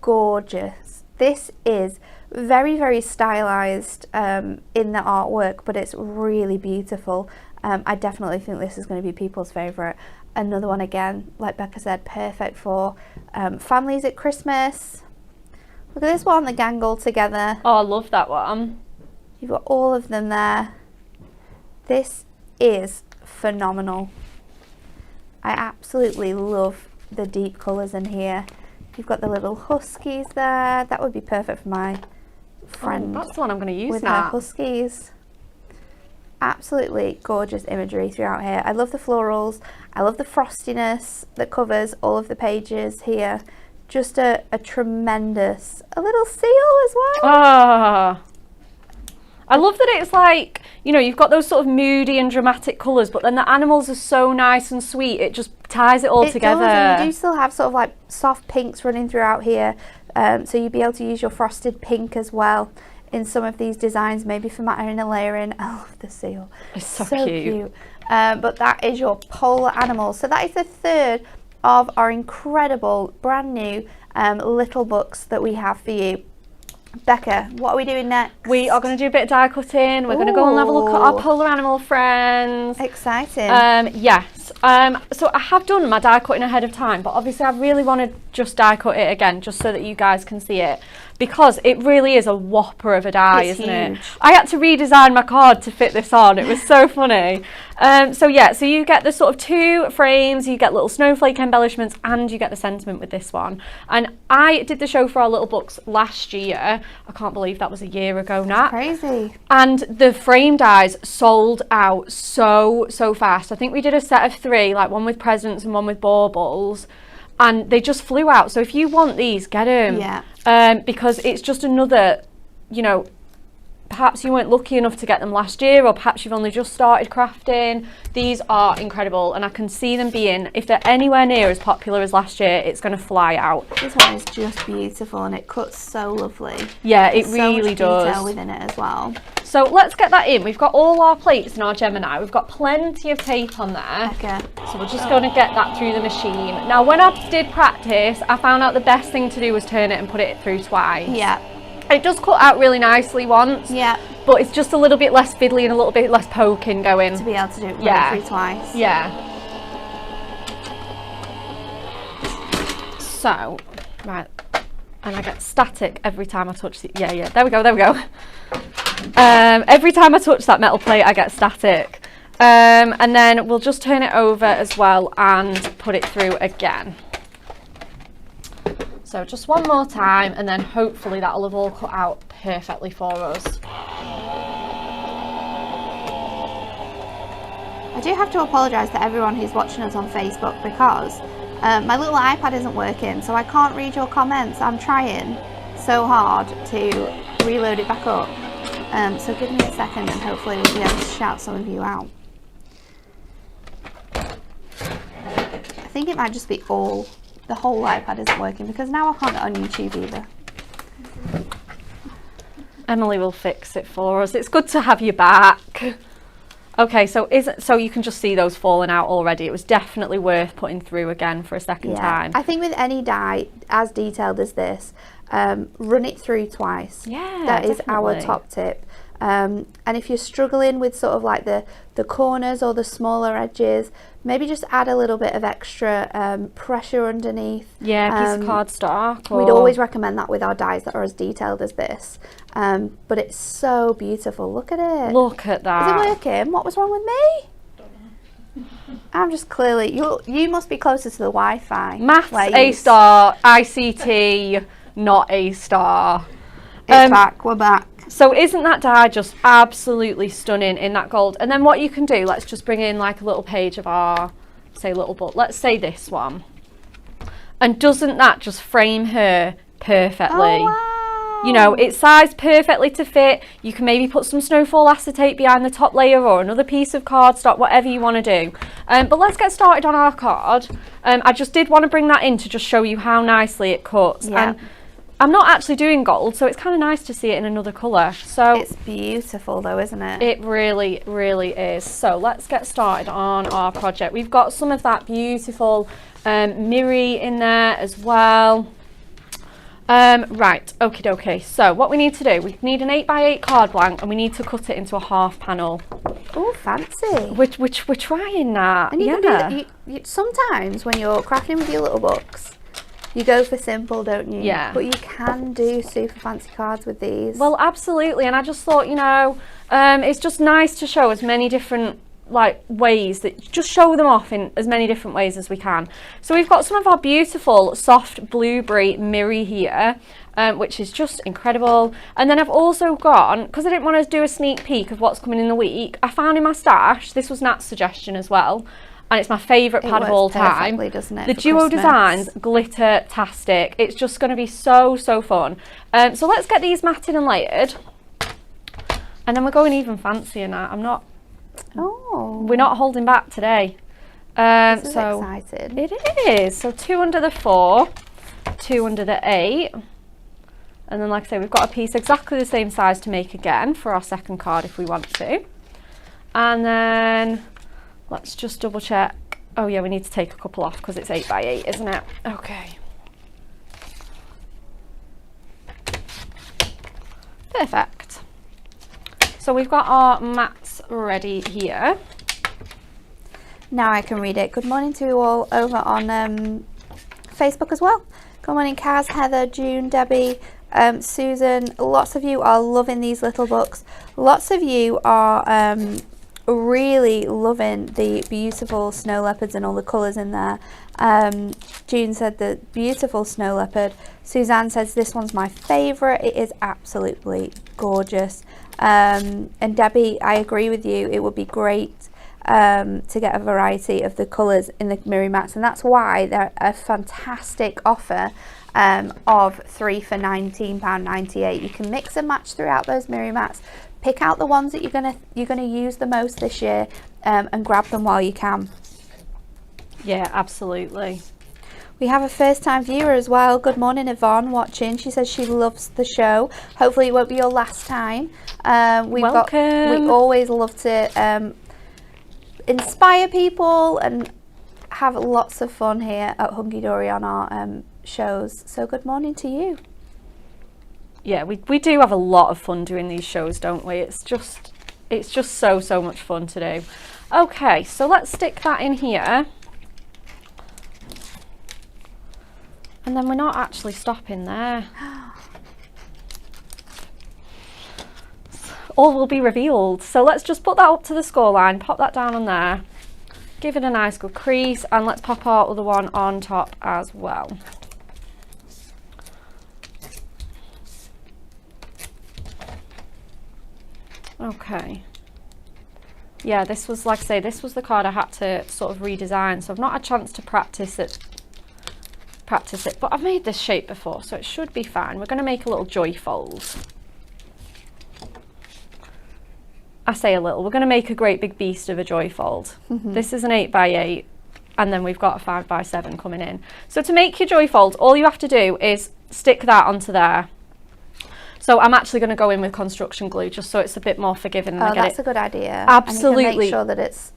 gorgeous. This is very stylized in the artwork, but it's really beautiful. I definitely think this is going to be people's favourite. Another one, again, like Becca said, perfect for families at Christmas. Look at this one, the gang all together. Oh, I love that one. You've got all of them there. This is phenomenal. I absolutely love the deep colours in here. You've got the little huskies there. That would be perfect for my friend. Oh, that's the one I'm going to use with now. Her huskies. Absolutely gorgeous imagery throughout here. I love the florals. I love the frostiness that covers all of the pages here. just a tremendous, a little seal as well. Ah. I love that it's like, you know, you've got those sort of moody and dramatic colours, but then the animals are so nice and sweet, it just ties it all together. Does, and you do still have sort of like soft pinks running throughout here, so you'd be able to use your frosted pink as well in some of these designs, maybe for mattering and layering. I love the seal. It's so cute. But that is your polar animal. So that is the third of our incredible brand new little books that we have for you. Becca, what are we doing next? We are going to do a bit of die cutting. We're going to go and have a look at our polar animal friends. Exciting. Yes. So I have done my die cutting ahead of time, but obviously I really want to just die cut it again, just so that you guys can see it, because it really is a whopper of a die, isn't it? I had to redesign my card to fit this on. It was so funny. So you get the sort of 2 frames, you get little snowflake embellishments, and you get the sentiment with this one. And I did the show for our little books last year. I can't believe that was a year ago now. Crazy. And the frame dies sold out so fast. I think we did a set of 3, like one with presents and one with baubles, and they just flew out. So if you want these, get them. Yeah. Because it's just another, you know, perhaps you weren't lucky enough to get them last year, or perhaps you've only just started crafting. These are incredible, and I can see them being, if they're anywhere near as popular as last year, it's going to fly out. This one is just beautiful, and it cuts so lovely. Yeah, it There's really so much does. detail within it as well. So let's get that in. We've got all our plates and our Gemini. We've got plenty of tape on there. Okay. So we're just going to get that through the machine. Now, when I did practice, I found out the best thing to do was turn it and put it through twice. Yeah. It does cut out really nicely once. Yeah. But it's just a little bit less fiddly and a little bit less poking going. To be able to do it Yeah. through twice. Yeah. So, right. And I get static every time I touch the, yeah, there we go. Every time I touch that metal plate, I get static. And then we'll just turn it over as well and put it through again. So just one more time, and then hopefully that'll have all cut out perfectly for us. I do have to apologise to everyone who's watching us on Facebook, because my little iPad isn't working, so I can't read your comments. I'm trying so hard to reload it back up. So give me a second, and hopefully we'll be able to shout some of you out. I think it might just be the whole iPad isn't working, because now I can't get on YouTube either. Emily will fix it for us. It's good to have you back. Okay, so you can just see those falling out already. It was definitely worth putting through again for a second time. I think with any die as detailed as this, run it through twice. Yeah, that is definitely our top tip. And if you're struggling with sort of like the corners or the smaller edges, maybe just add a little bit of extra pressure underneath. Yeah, a piece of cardstock. We'd always recommend that with our dies that are as detailed as this. But it's so beautiful. Look at it. Look at that. Is it working? What was wrong with me? I'm just clearly, you must be closer to the Wi-Fi. Maths ladies. A star, ICT not A star. It's back, we're back. So isn't that die just absolutely stunning in that gold? And then what you can do, let's just bring in like a little page of our, say, little book. Let's say this one. And doesn't that just frame her perfectly? Oh, wow. You know, it's sized perfectly to fit. You can maybe put some snowfall acetate behind the top layer, or another piece of cardstock, whatever you want to do. But let's get started on our card. I just did want to bring that in to just show you how nicely it cuts. Yeah. And I'm not actually doing gold, so it's kind of nice to see it in another colour. So It's beautiful though, isn't it? it really, really is. So let's get started on our project. We've got some of that beautiful Miri in there as well. Right, okie dokie. So what we need to do, we need an 8x8 card blank, and we need to cut it into a half panel. Oh, fancy. Which we're trying that. And you yeah. can do that. Sometimes when you're crafting with your little books, you go for simple, don't you? Yeah. But you can do super fancy cards with these. Well, absolutely. And I just thought, you know, it's just nice to show as many different ways, that just show them off in as many different ways as we can. So we've got some of our beautiful soft blueberry Miri here, which is just incredible. And then I've also gone, because I didn't want to do a sneak peek of what's coming in the week, I found in my stash, this was Nat's suggestion as well, and it's my favourite pad of all time. Doesn't it, the for duo Christmas? designs, glitter-tastic. It's just going to be so fun. So let's get these matted and layered, and then we're going even fancier now. We're not holding back today. This is exciting. It is. So 2 under the 4, 2 under the 8. And then, like I say, we've got a piece exactly the same size to make again for our second card if we want to. And then let's just double check. Oh yeah, we need to take a couple off because it's 8 by 8, isn't it? Okay. Perfect. So we've got our mats ready here. Now I can read it. Good morning to you all over on Facebook as well. Good morning, Kaz, Heather, June, Debbie, Susan. Lots of you are loving these little books. Lots of you are really loving the beautiful snow leopards and all the colours in there. June said the beautiful snow leopard. Suzanne says this one's my favourite. It is absolutely gorgeous. And Debbie, I agree with you. It would be great to get a variety of the colours in the Miri mats, and that's why they're a fantastic offer of 3 for £19.98. You can mix and match throughout those Miri mats. Pick out the ones that you're gonna use the most this year, and grab them while you can. Yeah, absolutely. We have a first time viewer as well. Good morning, Yvonne, watching. She says she loves the show. Hopefully it won't be your last time. We always love to inspire people and have lots of fun here at Hunky Dory on our shows. So good morning to you. Yeah, we do have a lot of fun doing these shows, don't we? It's just so much fun to do. Okay, so let's stick that in here. And then we're not actually stopping there. All will be revealed. So let's just put that up to the score line, pop that down on there, give it a nice good crease, and let's pop our other one on top as well. Okay. Yeah, this was, like I say, this was the card I had to sort of redesign, so I've not had a chance to practice it, but I've made this shape before, so it should be fine. We're going to make a little joyfold. I say a little, we're going to make a great big beast of a joyfold. This is an 8 by 8, and then we've got a 5 by 7 coming in. So to make your joyfold, all you have to do is stick that onto there. So I'm actually going to go in with construction glue just so it's a bit more forgiving. Oh, that's a good idea. Absolutely. And you can make sure that it's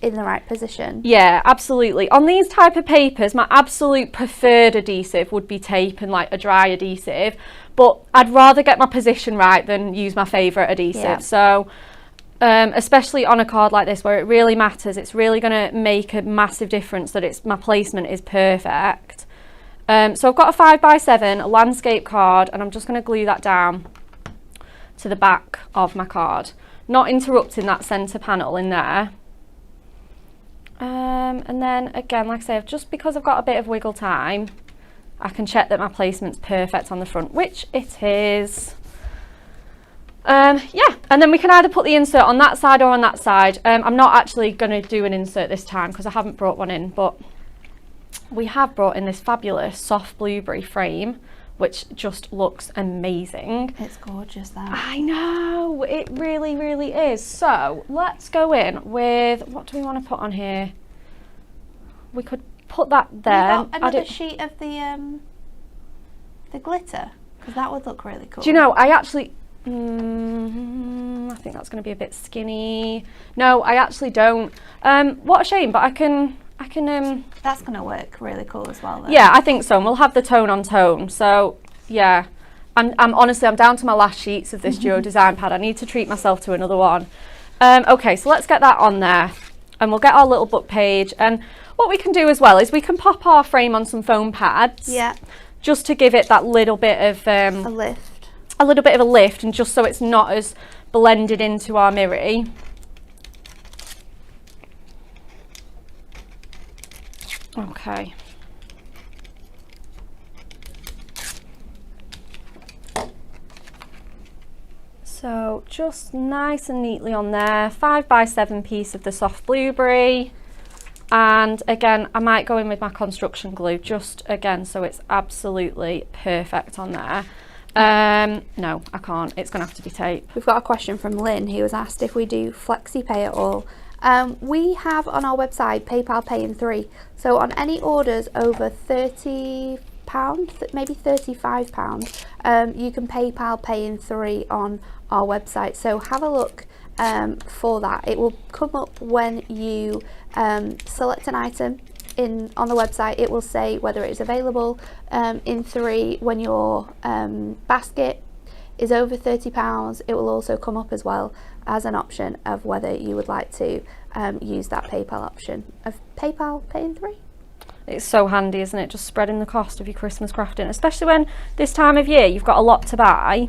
in the right position. Yeah, absolutely. On these type of papers, my absolute preferred adhesive would be tape and like a dry adhesive, but I'd rather get my position right than use my favourite adhesive. Yeah. So especially on a card like this where it really matters, it's really going to make a massive difference that my placement is perfect. So I've got a 5 by 7, a landscape card, and I'm just going to glue that down to the back of my card, not interrupting that centre panel in there. And then again, like I say, just because I've got a bit of wiggle time, I can check that my placement's perfect on the front, which it is. Yeah, and then we can either put the insert on that side or on that side. I'm not actually going to do an insert this time because I haven't brought one in, but we have brought in this fabulous soft blueberry frame, which just looks amazing. It's gorgeous, that. I know, it really, really is. So let's go in with, what do we want to put on here? We could put that there. Got another sheet of the glitter, because that would look really cool. Do you know, I actually, I think that's going to be a bit skinny. No, I actually don't. What a shame, but I can. That's going to work really cool as well, though. Yeah, I think so. And we'll have the tone on tone. So yeah, I'm honestly, I'm down to my last sheets of this duo design pad. I need to treat myself to another one. Okay, so let's get that on there, and we'll get our little book page. And what we can do as well is we can pop our frame on some foam pads. Yeah. Just to give it that little bit of a lift. A little bit of a lift, and just so it's not as blended into our Miri. Okay. So just nice and neatly on there, 5 by 7 piece of the soft blueberry. And again, I might go in with my construction glue just again so it's absolutely perfect on there. No, I can't. It's going to have to be tape. We've got a question from Lynn who has asked if we do FlexiPay at all. We have on our website PayPal Pay in 3. So on any orders over £30, maybe £35, you can PayPal Pay in 3 on our website. So have a look for that. It will come up when you select an item on the website. It will say whether it is available in 3. When your basket is over £30, it will also come up as well as an option of whether you would like to use that PayPal option of PayPal Pay in 3. It's so handy, isn't it? Just spreading the cost of your Christmas crafting, especially when this time of year you've got a lot to buy.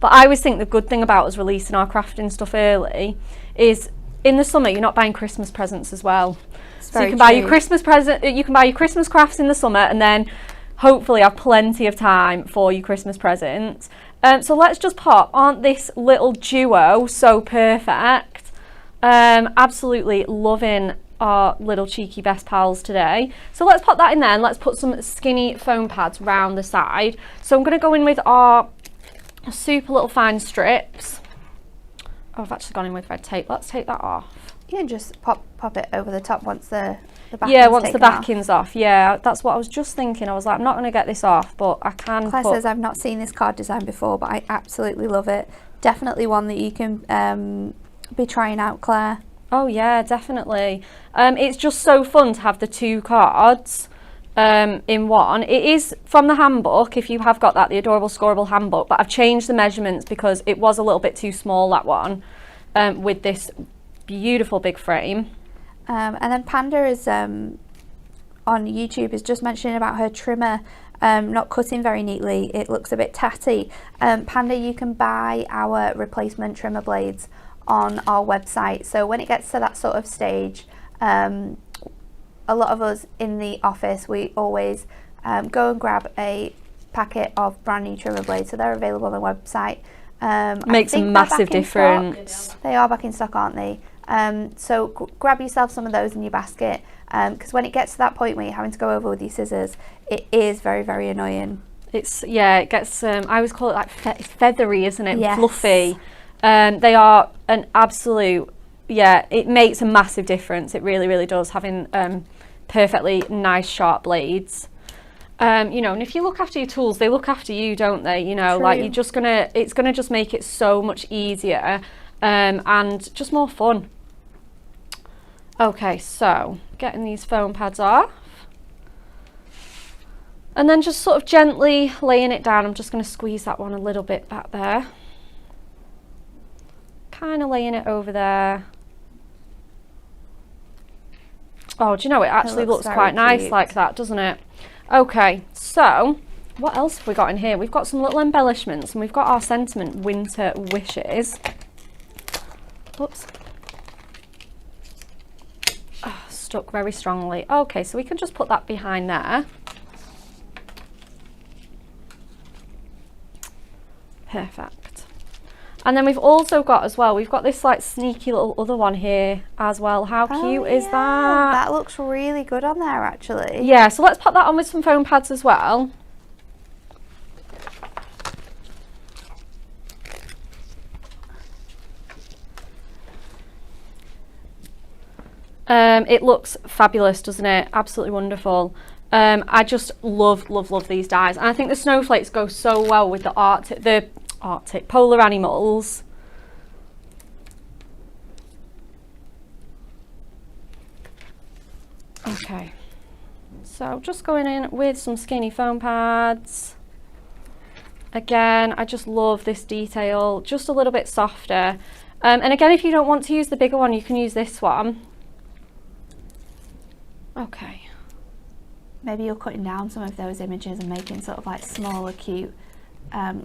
But I always think the good thing about us releasing our crafting stuff early is in the summer you're not buying Christmas presents as well. So you can buy your Christmas present, you can buy your Christmas crafts in the summer and then hopefully have plenty of time for your Christmas presents. So let's just pop, aren't this little duo so perfect? Absolutely loving our little cheeky best pals today. So let's pop that in there and let's put some skinny foam pads round the side. So I'm going to go in with our super little fine strips. Oh, I've actually gone in with red tape. Let's take that off. You can just pop it over the top once the backing's once the backing's off. Yeah, that's what I was just thinking. I was like, I'm not going to get this off, but I can. Claire says, I've not seen this card design before, but I absolutely love it. Definitely one that you can be trying out, Claire. Oh yeah, definitely. It's just so fun to have the 2 cards in one. It is from the handbook, if you have got that, the Adorable Scoreable handbook, but I've changed the measurements because it was a little bit too small, that one, with this beautiful big frame. And then Panda is on YouTube is just mentioning about her trimmer not cutting very neatly. It looks a bit tatty. Panda, you can buy our replacement trimmer blades on our website. So when it gets to that sort of stage, a lot of us in the office, we always go and grab a packet of brand new trimmer blades. So they're available on the website. Makes a massive difference. They are back in stock, aren't they? So grab yourself some of those in your basket, because when it gets to that point where you're having to go over with your scissors, it is very, very annoying. It's, yeah, it gets, I always call it like feathery, isn't it? Yes. Fluffy. They are an absolute, yeah, it makes a massive difference. It really, really does, having perfectly nice sharp blades. You know, and if you look after your tools, they look after you, don't they? You know, True. like it's gonna just make it so much easier and just more fun. Okay, so getting these foam pads off. And then just sort of gently laying it down. I'm just going to squeeze that one a little bit back there. Kind of laying it over there. Oh, do you know, it actually looks quite nice like that, doesn't it? Okay, so what else have we got in here? We've got some little embellishments and we've got our sentiment winter wishes. Oops. Oh, stuck very strongly. Okay, so we can just put that behind there. Perfect. And then we've also got as well, we've got this like sneaky little other one here as well. How cute is that? That looks really good on there actually. Yeah, so let's pop that on with some foam pads as well. It looks fabulous, doesn't it? Absolutely wonderful. I just love, love, love these dies. And I think the snowflakes go so well with the Arctic polar animals. Okay, so just going in with some skinny foam pads. Again, I just love this detail, just a little bit softer. And again, if you don't want to use the bigger one, you can use this one. Okay. Maybe you're cutting down some of those images and making sort of like smaller, cute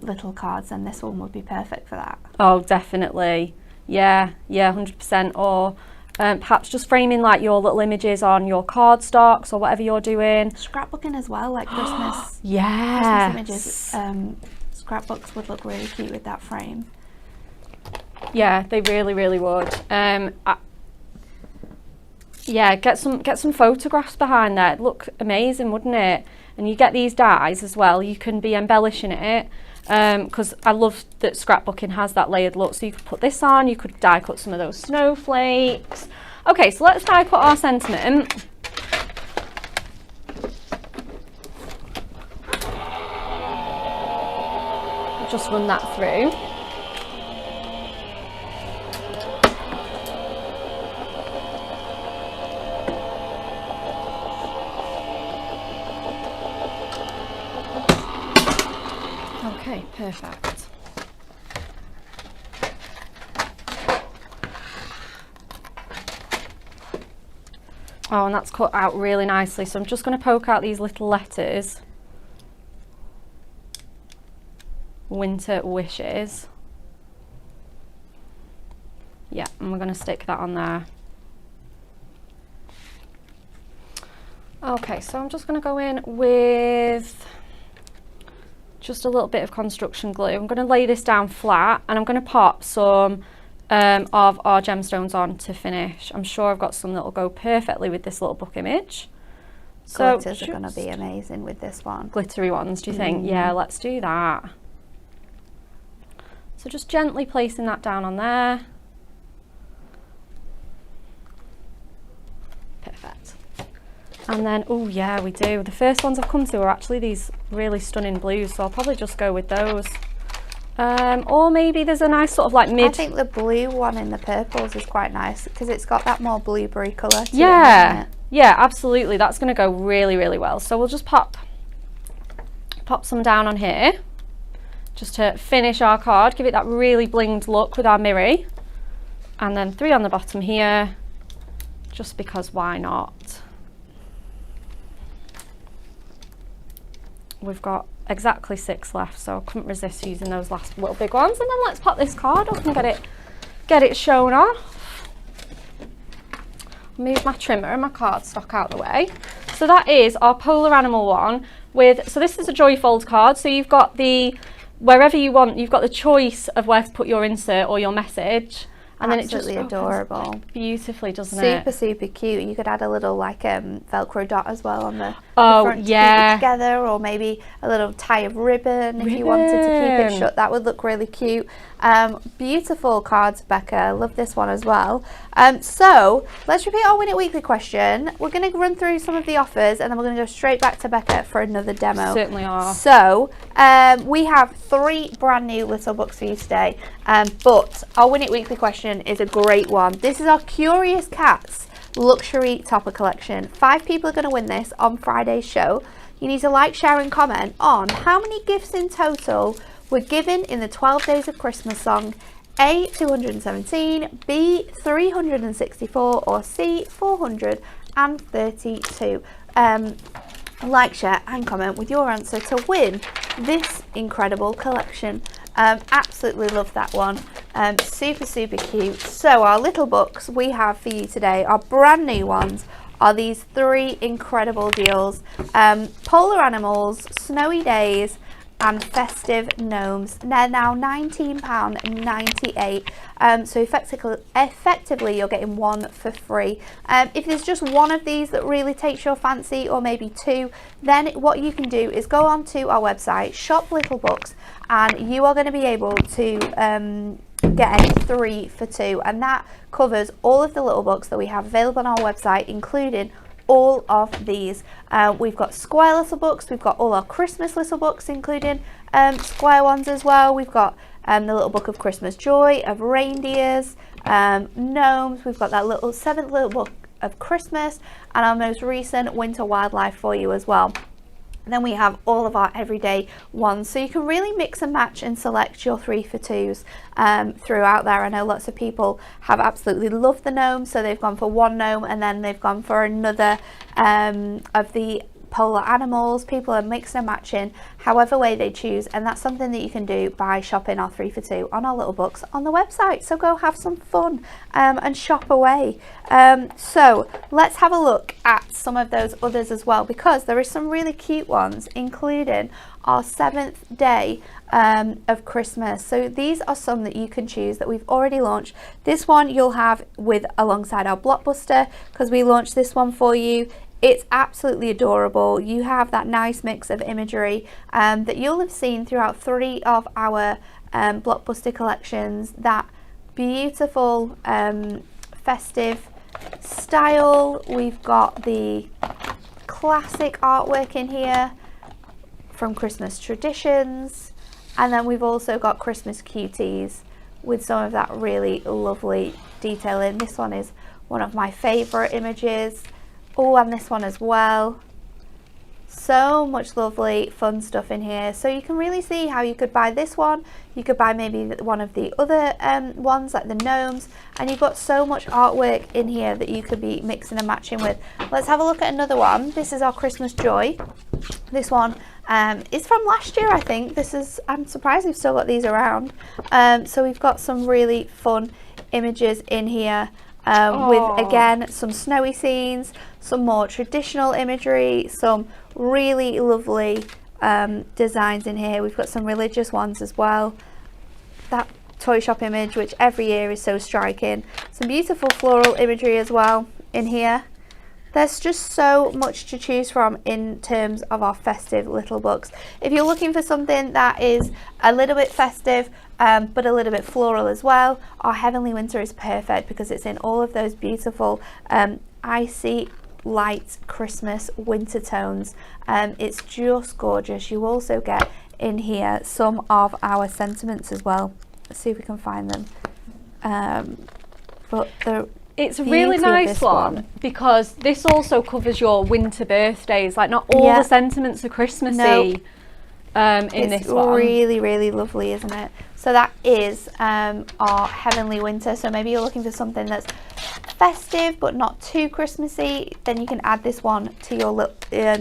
little cards, and this one would be perfect for that. Oh, definitely. Yeah, 100%. Or perhaps just framing like your little images on your cardstocks or whatever you're doing. Scrapbooking as well, like Christmas. Yeah. Christmas images. Scrapbooks would look really cute with that frame. Yeah, they really, really would. Yeah, get some photographs behind there. It'd look amazing, wouldn't it? And you get these dies as well. You can be embellishing it, because I love that scrapbooking has that layered look. So you could put this on, you could die cut some of those snowflakes. Okay, so let's die cut our sentiment. Just run that through. Okay, perfect. Oh, and that's cut out really nicely. So I'm just going to poke out these little letters. Winter wishes. Yeah, and we're going to stick that on there. Okay, so I'm just going to go in with just a little bit of construction glue. I'm going to lay this down flat, and I'm going to pop some of our gemstones on to finish. I'm sure I've got some that will go perfectly with this little book image. So Glitters are going to be amazing with this one. Glittery ones, do you think? Yeah, let's do that. So just gently placing that down on there. Perfect. And then, oh yeah, we do. The first ones I've come to are actually these really stunning blues, so I'll probably just go with those. Or maybe there's a nice sort of like mid... I think the blue one in the purples is quite nice because it's got that more blueberry colour to it, yeah, hasn't it? yeah, absolutely. That's going to go really, really well. So we'll just pop some down on here just to finish our card, give it that really blinged look with our mirror. And then 3 on the bottom here, just because why not? We've got exactly 6 left, so I couldn't resist using those last little big ones. And then let's pop this card up and get it shown off. Move my trimmer and my cardstock out of the way. So that is our polar animal one with, so this is a Joyfold card, so you've got the, wherever you want, you've got the choice of where to put your insert or your message. And Absolutely then it just adorable. Beautifully, doesn't it? Super cute. You could add a little like Velcro dot as well on the Oh, front to yeah. keep it together, or maybe a little tie of ribbon if you wanted to keep it shut. That would look really cute. Beautiful cards, Becca. I love this one as well. So let's repeat our Win It Weekly question. We're going to run through some of the offers, and then we're going to go straight back to Becca for another demo. Certainly are. So we have 3 brand new little books for you today, but our Win It Weekly question is a great one. This is our Curious Cats luxury topper collection. 5 people are going to win this on Friday's show. You need to like, share and comment on how many gifts in total were given in the 12 Days of Christmas song. A, 217, B, 364, or C, 432. Like, share and comment with your answer to win this incredible collection. Absolutely love that one. Super cute. So our little books we have for you today, our brand new ones, are these 3 incredible deals. Polar Animals, Snowy Days and Festive Gnomes. They're now £19.98. So effectively you're getting 1 for free. If there's just one of these that really takes your fancy, or maybe 2, then what you can do is go onto our website, shop Little Books, and you are going to be able to get a 3 for 2, and that covers all of the little books that we have available on our website, including all of these. We've got square little books, we've got all our Christmas little books, including square ones as well. We've got the little book of Christmas Joy, of reindeers, gnomes. We've got that little 7th little book of Christmas, and our most recent winter wildlife for you as well. And then we have all of our everyday ones, so you can really mix and match and select your 3 for 2s throughout there. I know lots of people have absolutely loved the gnome, so they've gone for one gnome and then they've gone for another of the polar animals. People are mixing and matching however way they choose, and that's something that you can do by shopping our 3 for 2 on our little books on the website. So go have some fun and shop away. So let's have a look at some of those others as well, because there are some really cute ones, including our 7th day of Christmas. So these are some that you can choose that we've already launched. This one you'll have with alongside our blockbuster, because we launched this one for you. It's absolutely adorable. You have that nice mix of imagery that you'll have seen throughout 3 of our blockbuster collections. That beautiful festive style. We've got the classic artwork in here from Christmas Traditions, and then we've also got Christmas Cuties with some of that really lovely detailing. This one is one of my favorite images. Oh, and this one as well. So much lovely fun stuff in here. So you can really see how you could buy this one, you could buy maybe one of the other ones like the gnomes, and you've got so much artwork in here that you could be mixing and matching with. Let's have a look at another one. This is our Christmas Joy. This one is from last year, I think. I'm surprised we've still got these around. So we've got some really fun images in here with, again, some snowy scenes, some more traditional imagery, some really lovely designs in here. We've got some religious ones as well. That toy shop image, which every year is so striking. Some beautiful floral imagery as well in here. There's just so much to choose from in terms of our festive little books. If you're looking for something that is a little bit festive but a little bit floral as well, our Heavenly Winter is perfect, because it's in all of those beautiful icy light Christmas winter tones. It's just gorgeous. You also get in here some of our sentiments as well. Let's see if we can find them. It's a really nice one, because this also covers your winter birthdays. Like, not all the sentiments are Christmassy in this one. It's really, really lovely, isn't it? So that is our Heavenly Winter. So maybe you're looking for something that's festive but not too Christmassy, then you can add this one to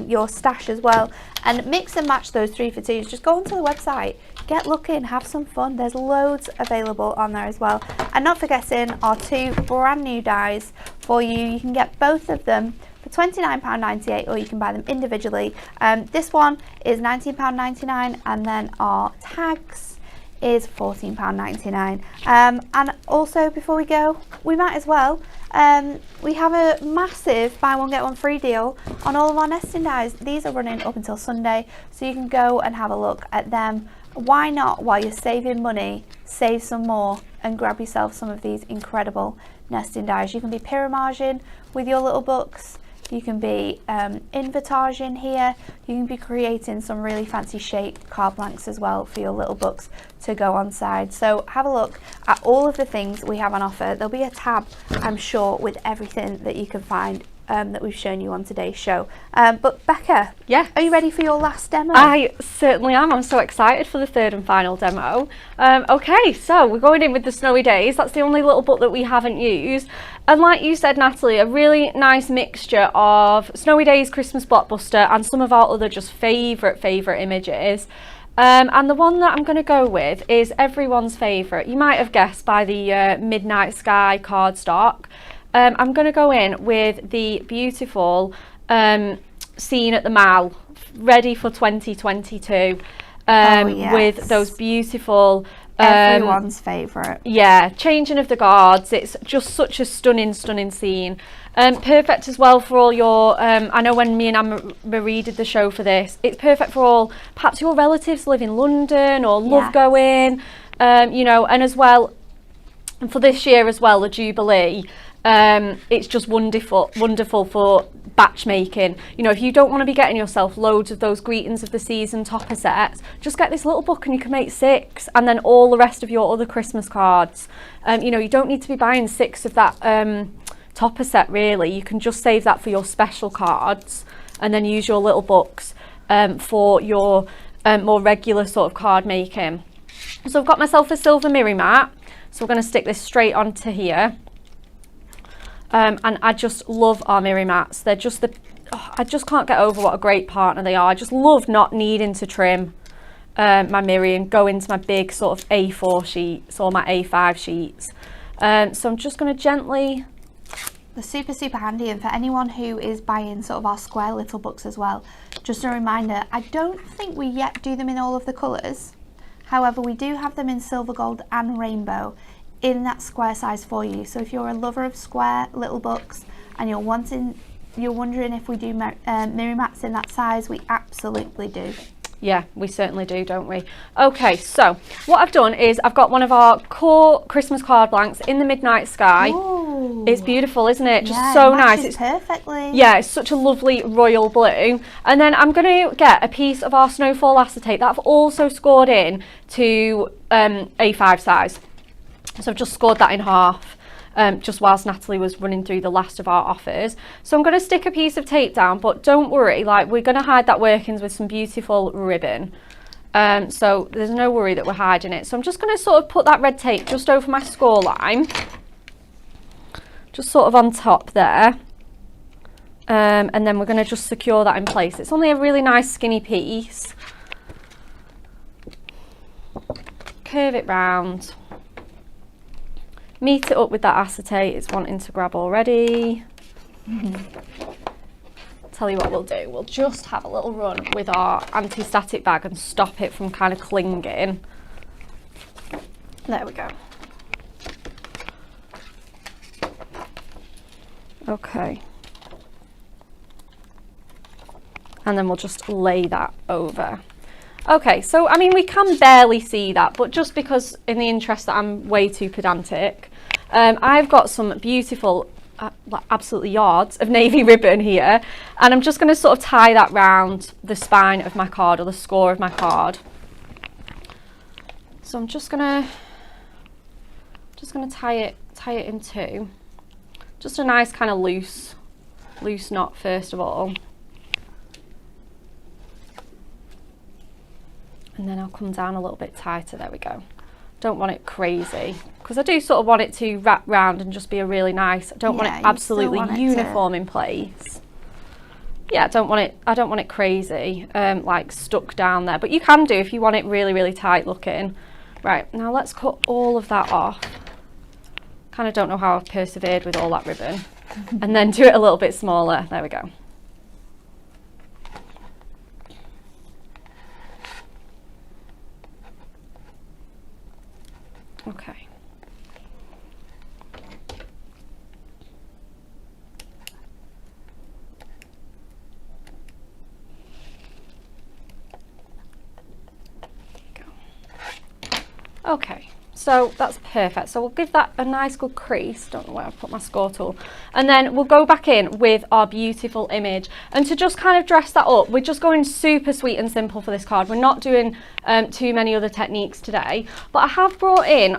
your stash as well, and mix and match those 3 for 2s. Just go onto the website, get looking, have some fun. There's loads available on there as well. And not forgetting our 2 brand new dies for you. You can get both of them for £29.98, or you can buy them individually. This one is £19.99, and then our tags is £14.99. And also, before we go, we might as well, we have a massive buy one get one free deal on all of our nesting dies. These are running up until Sunday, so you can go and have a look at them. Why not, while you're saving money, save some more and grab yourself some of these incredible nesting dies. You can be pyramaging with your little books. You can be invitaging here. You can be creating some really fancy shaped card blanks as well for your little books to go on side. So have a look at all of the things we have on offer. There'll be a tab, I'm sure, with everything that you can find that we've shown you on today's show. But Becca, are you ready for your last demo? I certainly am. I'm so excited for the 3rd and final demo. Okay, so we're going in with the Snowy Days. That's the only little book that we haven't used. And like you said, Natalie, a really nice mixture of Snowy Days, Christmas Blockbuster, and some of our other just favourite images. And the one that I'm going to go with is everyone's favourite. You might have guessed by the Midnight Sky cardstock. I'm going to go in with the beautiful Scene at the Mall, ready for 2022, with those beautiful... everyone's favourite. Yeah, Changing of the Guards. It's just such a stunning scene. Perfect as well for all your... I know when me and Anne-Marie did the show for this, it's perfect for all, perhaps your relatives live in London or love going, you know, and as well, for this year as well, the Jubilee. It's just wonderful for batch making. You know, if you don't want to be getting yourself loads of those greetings of the season topper sets, just get this little book and you can make 6, and then all the rest of your other Christmas cards. You know, you don't need to be buying 6 of that topper set really. You can just save that for your special cards and then use your little books for your more regular sort of card making. So I've got myself a silver mirror mat, so we're going to stick this straight onto here. And I just love our mirror mats. They're just I just can't get over what a great partner they are. I just love not needing to trim my mirror and go into my big sort of A4 sheets or my A5 sheets. So I'm just going to gently... They're super, super handy, and for anyone who is buying sort of our square little books as well, just a reminder, I don't think we yet do them in all of the colours. However, we do have them in silver, gold and rainbow in that square size for you. So if you're a lover of square little books and you're wondering if we do mirror mats in that size, we absolutely do. Yeah, we certainly do, don't we? Okay, so what I've done is I've got one of our core Christmas card blanks in the Midnight Sky. Ooh. It's beautiful, isn't it? Just Yeah, so it nice. matches perfectly. Yeah, it's such a lovely royal blue. And then I'm going to get a piece of our Snowfall acetate that I've also scored in to A5 size. So I've just scored that in half. Just whilst Natalie was running through the last of our offers. So I'm going to stick a piece of tape down, but don't worry, like we're going to hide that workings with some beautiful ribbon. So there's no worry that we're hiding it. So I'm just going to sort of put that red tape just over my score line, just sort of on top there. And then we're going to just secure that in place. It's only a really nice skinny piece. Curve it round. Meet it up with that acetate it's wanting to grab already. Tell you what we'll do, we'll just have a little run with our anti-static bag and stop it from kind of clinging. There we go. Okay. And then we'll just lay that over. Okay, so I mean we can barely see that, but just because in the interest that I'm way too pedantic, I've got some beautiful, like absolutely yards of navy ribbon here, and I'm just going to sort of tie that round the spine of my card or the score of my card. So I'm just gonna tie it in two. Just a nice kind of loose knot first of all. And then I'll come down a little bit tighter, there we go. Don't want it crazy, because I do sort of want it to wrap round and just be a really nice, I don't want it absolutely uniform in place. Yeah, I don't want it crazy, like stuck down there, but you can do if you want it really, really tight looking. Right, now let's cut all of that off. Kind of don't know how I've persevered with all that ribbon. And then do it a little bit smaller, there we go. Okay. There you go. Okay. So that's perfect. So we'll give that a nice good crease. Don't know where I've put my score tool. And then we'll go back in with our beautiful image. And to just kind of dress that up, we're just going super sweet and simple for this card. We're not doing too many other techniques today. But I have brought in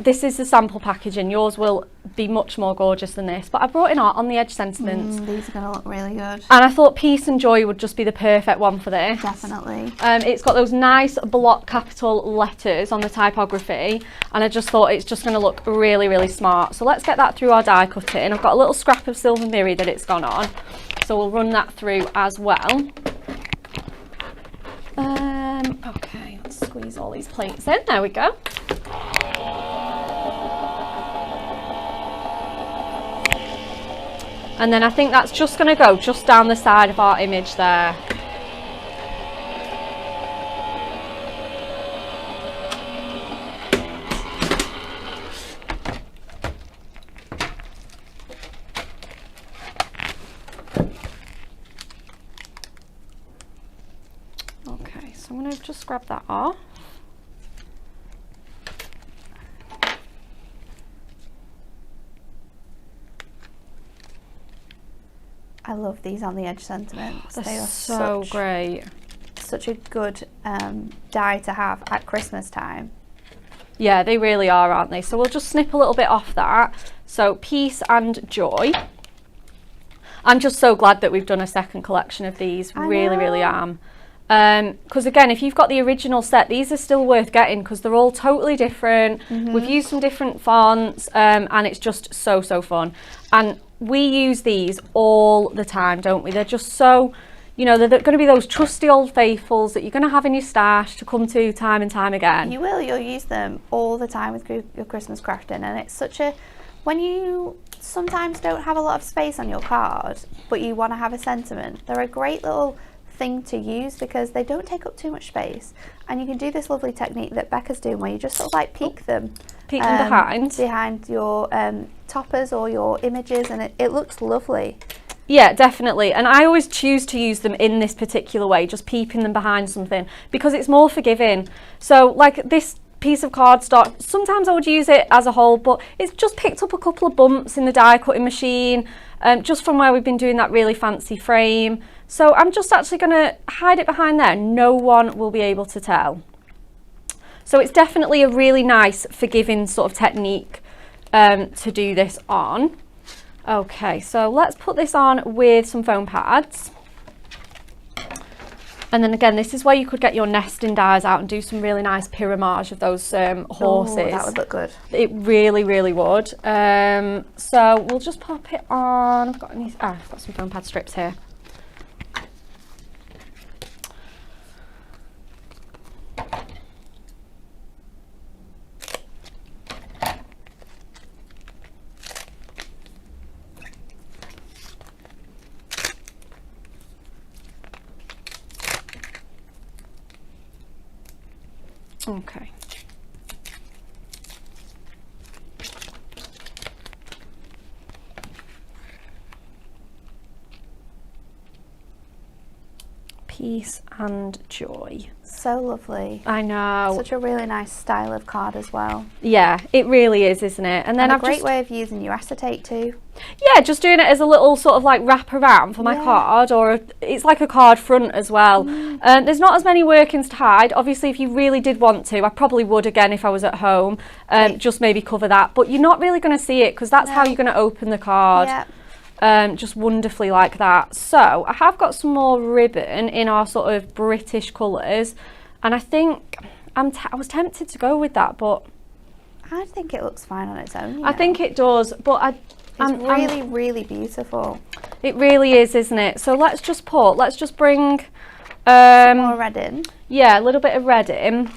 this is the sample packaging. Yours will be much more gorgeous than this. But I brought in our On the Edge sentiments. These are going to look really good. And I thought Peace and Joy would just be the perfect one for this. Definitely. It's got those nice block capital letters on the typography. And I just thought it's just going to look really, really smart. So let's get that through our die cutting. I've got a little scrap of silver mirror that it's gone on. So we'll run that through as well. Okay, let's squeeze all these plates in. There we go. And then I think that's just going to go just down the side of our image there. Okay, so I'm going to just grab that off. I love these On the Edge sentiments. They are so great. Such a good die to have at Christmas time. Yeah, they really are, aren't they? So we'll just snip a little bit off that. So Peace and Joy. I'm just so glad that we've done a second collection of these. Really, really am. Because again, if you've got the original set, these are still worth getting because they're all totally different. We've used some different fonts, and it's just so fun. And we use these all the time, don't we? They're just so, you know, they're going to be those trusty old faithfuls that you're going to have in your stash to come to time and time again. You will. You'll use them all the time with your Christmas crafting, and it's such a, when you sometimes don't have a lot of space on your card, but you want to have a sentiment, they're a great little thing to use because they don't take up too much space, and you can do this lovely technique that Becca's doing where you just sort of like peek them behind your toppers or your images, and it looks lovely. Yeah, definitely. And I always choose to use them in this particular way, just peeping them behind something, because it's more forgiving. So like this piece of cardstock, sometimes I would use it as a whole, but it's just picked up a couple of bumps in the die cutting machine, just from where we've been doing that really fancy frame. So I'm just actually going to hide it behind there. No one will be able to tell. So it's definitely a really nice forgiving sort of technique to do this on. Okay, so let's put this on with some foam pads. And then again, this is where you could get your nesting dies out and do some really nice pyramage of those horses. Ooh, that would look good. It really, really would. So we'll just pop it on. I've got some foam pad strips here. Okay. Peace and joy. So lovely. I know. Such a really nice style of card as well. Yeah, it really is, isn't it? And then a great way of using your acetate too. Yeah, just doing it as a little sort of like wrap around for my card, or it's like a card front as well. There's not as many workings to hide. Obviously, if you really did want to, I probably would again if I was at home, just maybe cover that. But you're not really going to see it because that's how you're going to open the card. Just wonderfully like that. So I have got some more ribbon in our sort of British colours, and I think I was tempted to go with that, but I think it looks fine on its own. I think it does, but it's really beautiful. It really is, isn't it? So let's just bring some more red in. Yeah, a little bit of red in.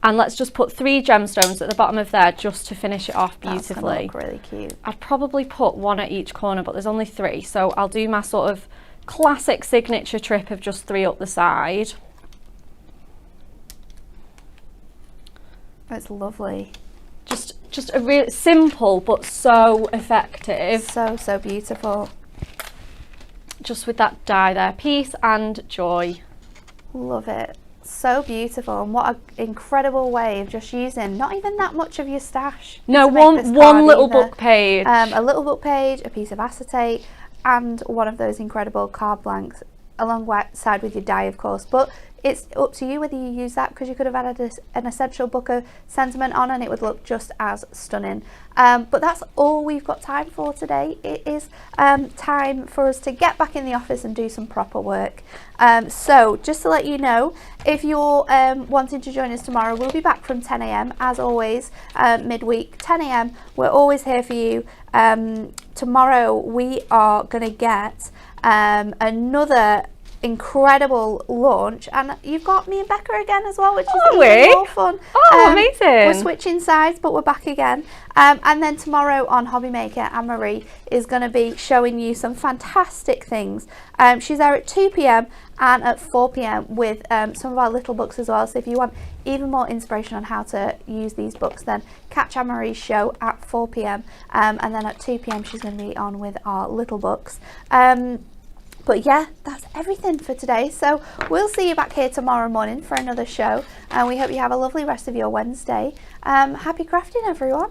And let's just put 3 gemstones at the bottom of there just to finish it off beautifully. That's gonna look really cute. I'd probably put 1 at each corner, but there's only 3. So I'll do my sort of classic signature trip of just 3 up the side. It's lovely. Just a really simple but so effective. So beautiful. Just with that die there. Peace and joy. Love it. So beautiful, and what an incredible way of just using not even that much of your stash. No, one little book page. A little book page, a piece of acetate, and one of those incredible card blanks alongside with your die, of course. But it's up to you whether you use that, because you could have added an essential book of sentiment on and it would look just as stunning. But that's all we've got time for today. It is time for us to get back in the office and do some proper work. So just to let you know, if you're wanting to join us tomorrow, we'll be back from 10 AM as always, midweek, 10 AM. We're always here for you. Tomorrow we are going to get another incredible launch, and you've got me and Becca again as well, which is even more fun. Amazing. We're switching sides, but we're back again. And then tomorrow on Hobby Maker, Anne-Marie is going to be showing you some fantastic things. She's there at 2 PM and at 4 PM with some of our little books as well. So if you want even more inspiration on how to use these books, then catch Anne-Marie's show at 4 PM. And then at 2 PM she's going to be on with our little books. But yeah, that's everything for today. So we'll see you back here tomorrow morning for another show. And we hope you have a lovely rest of your Wednesday. Happy crafting, everyone.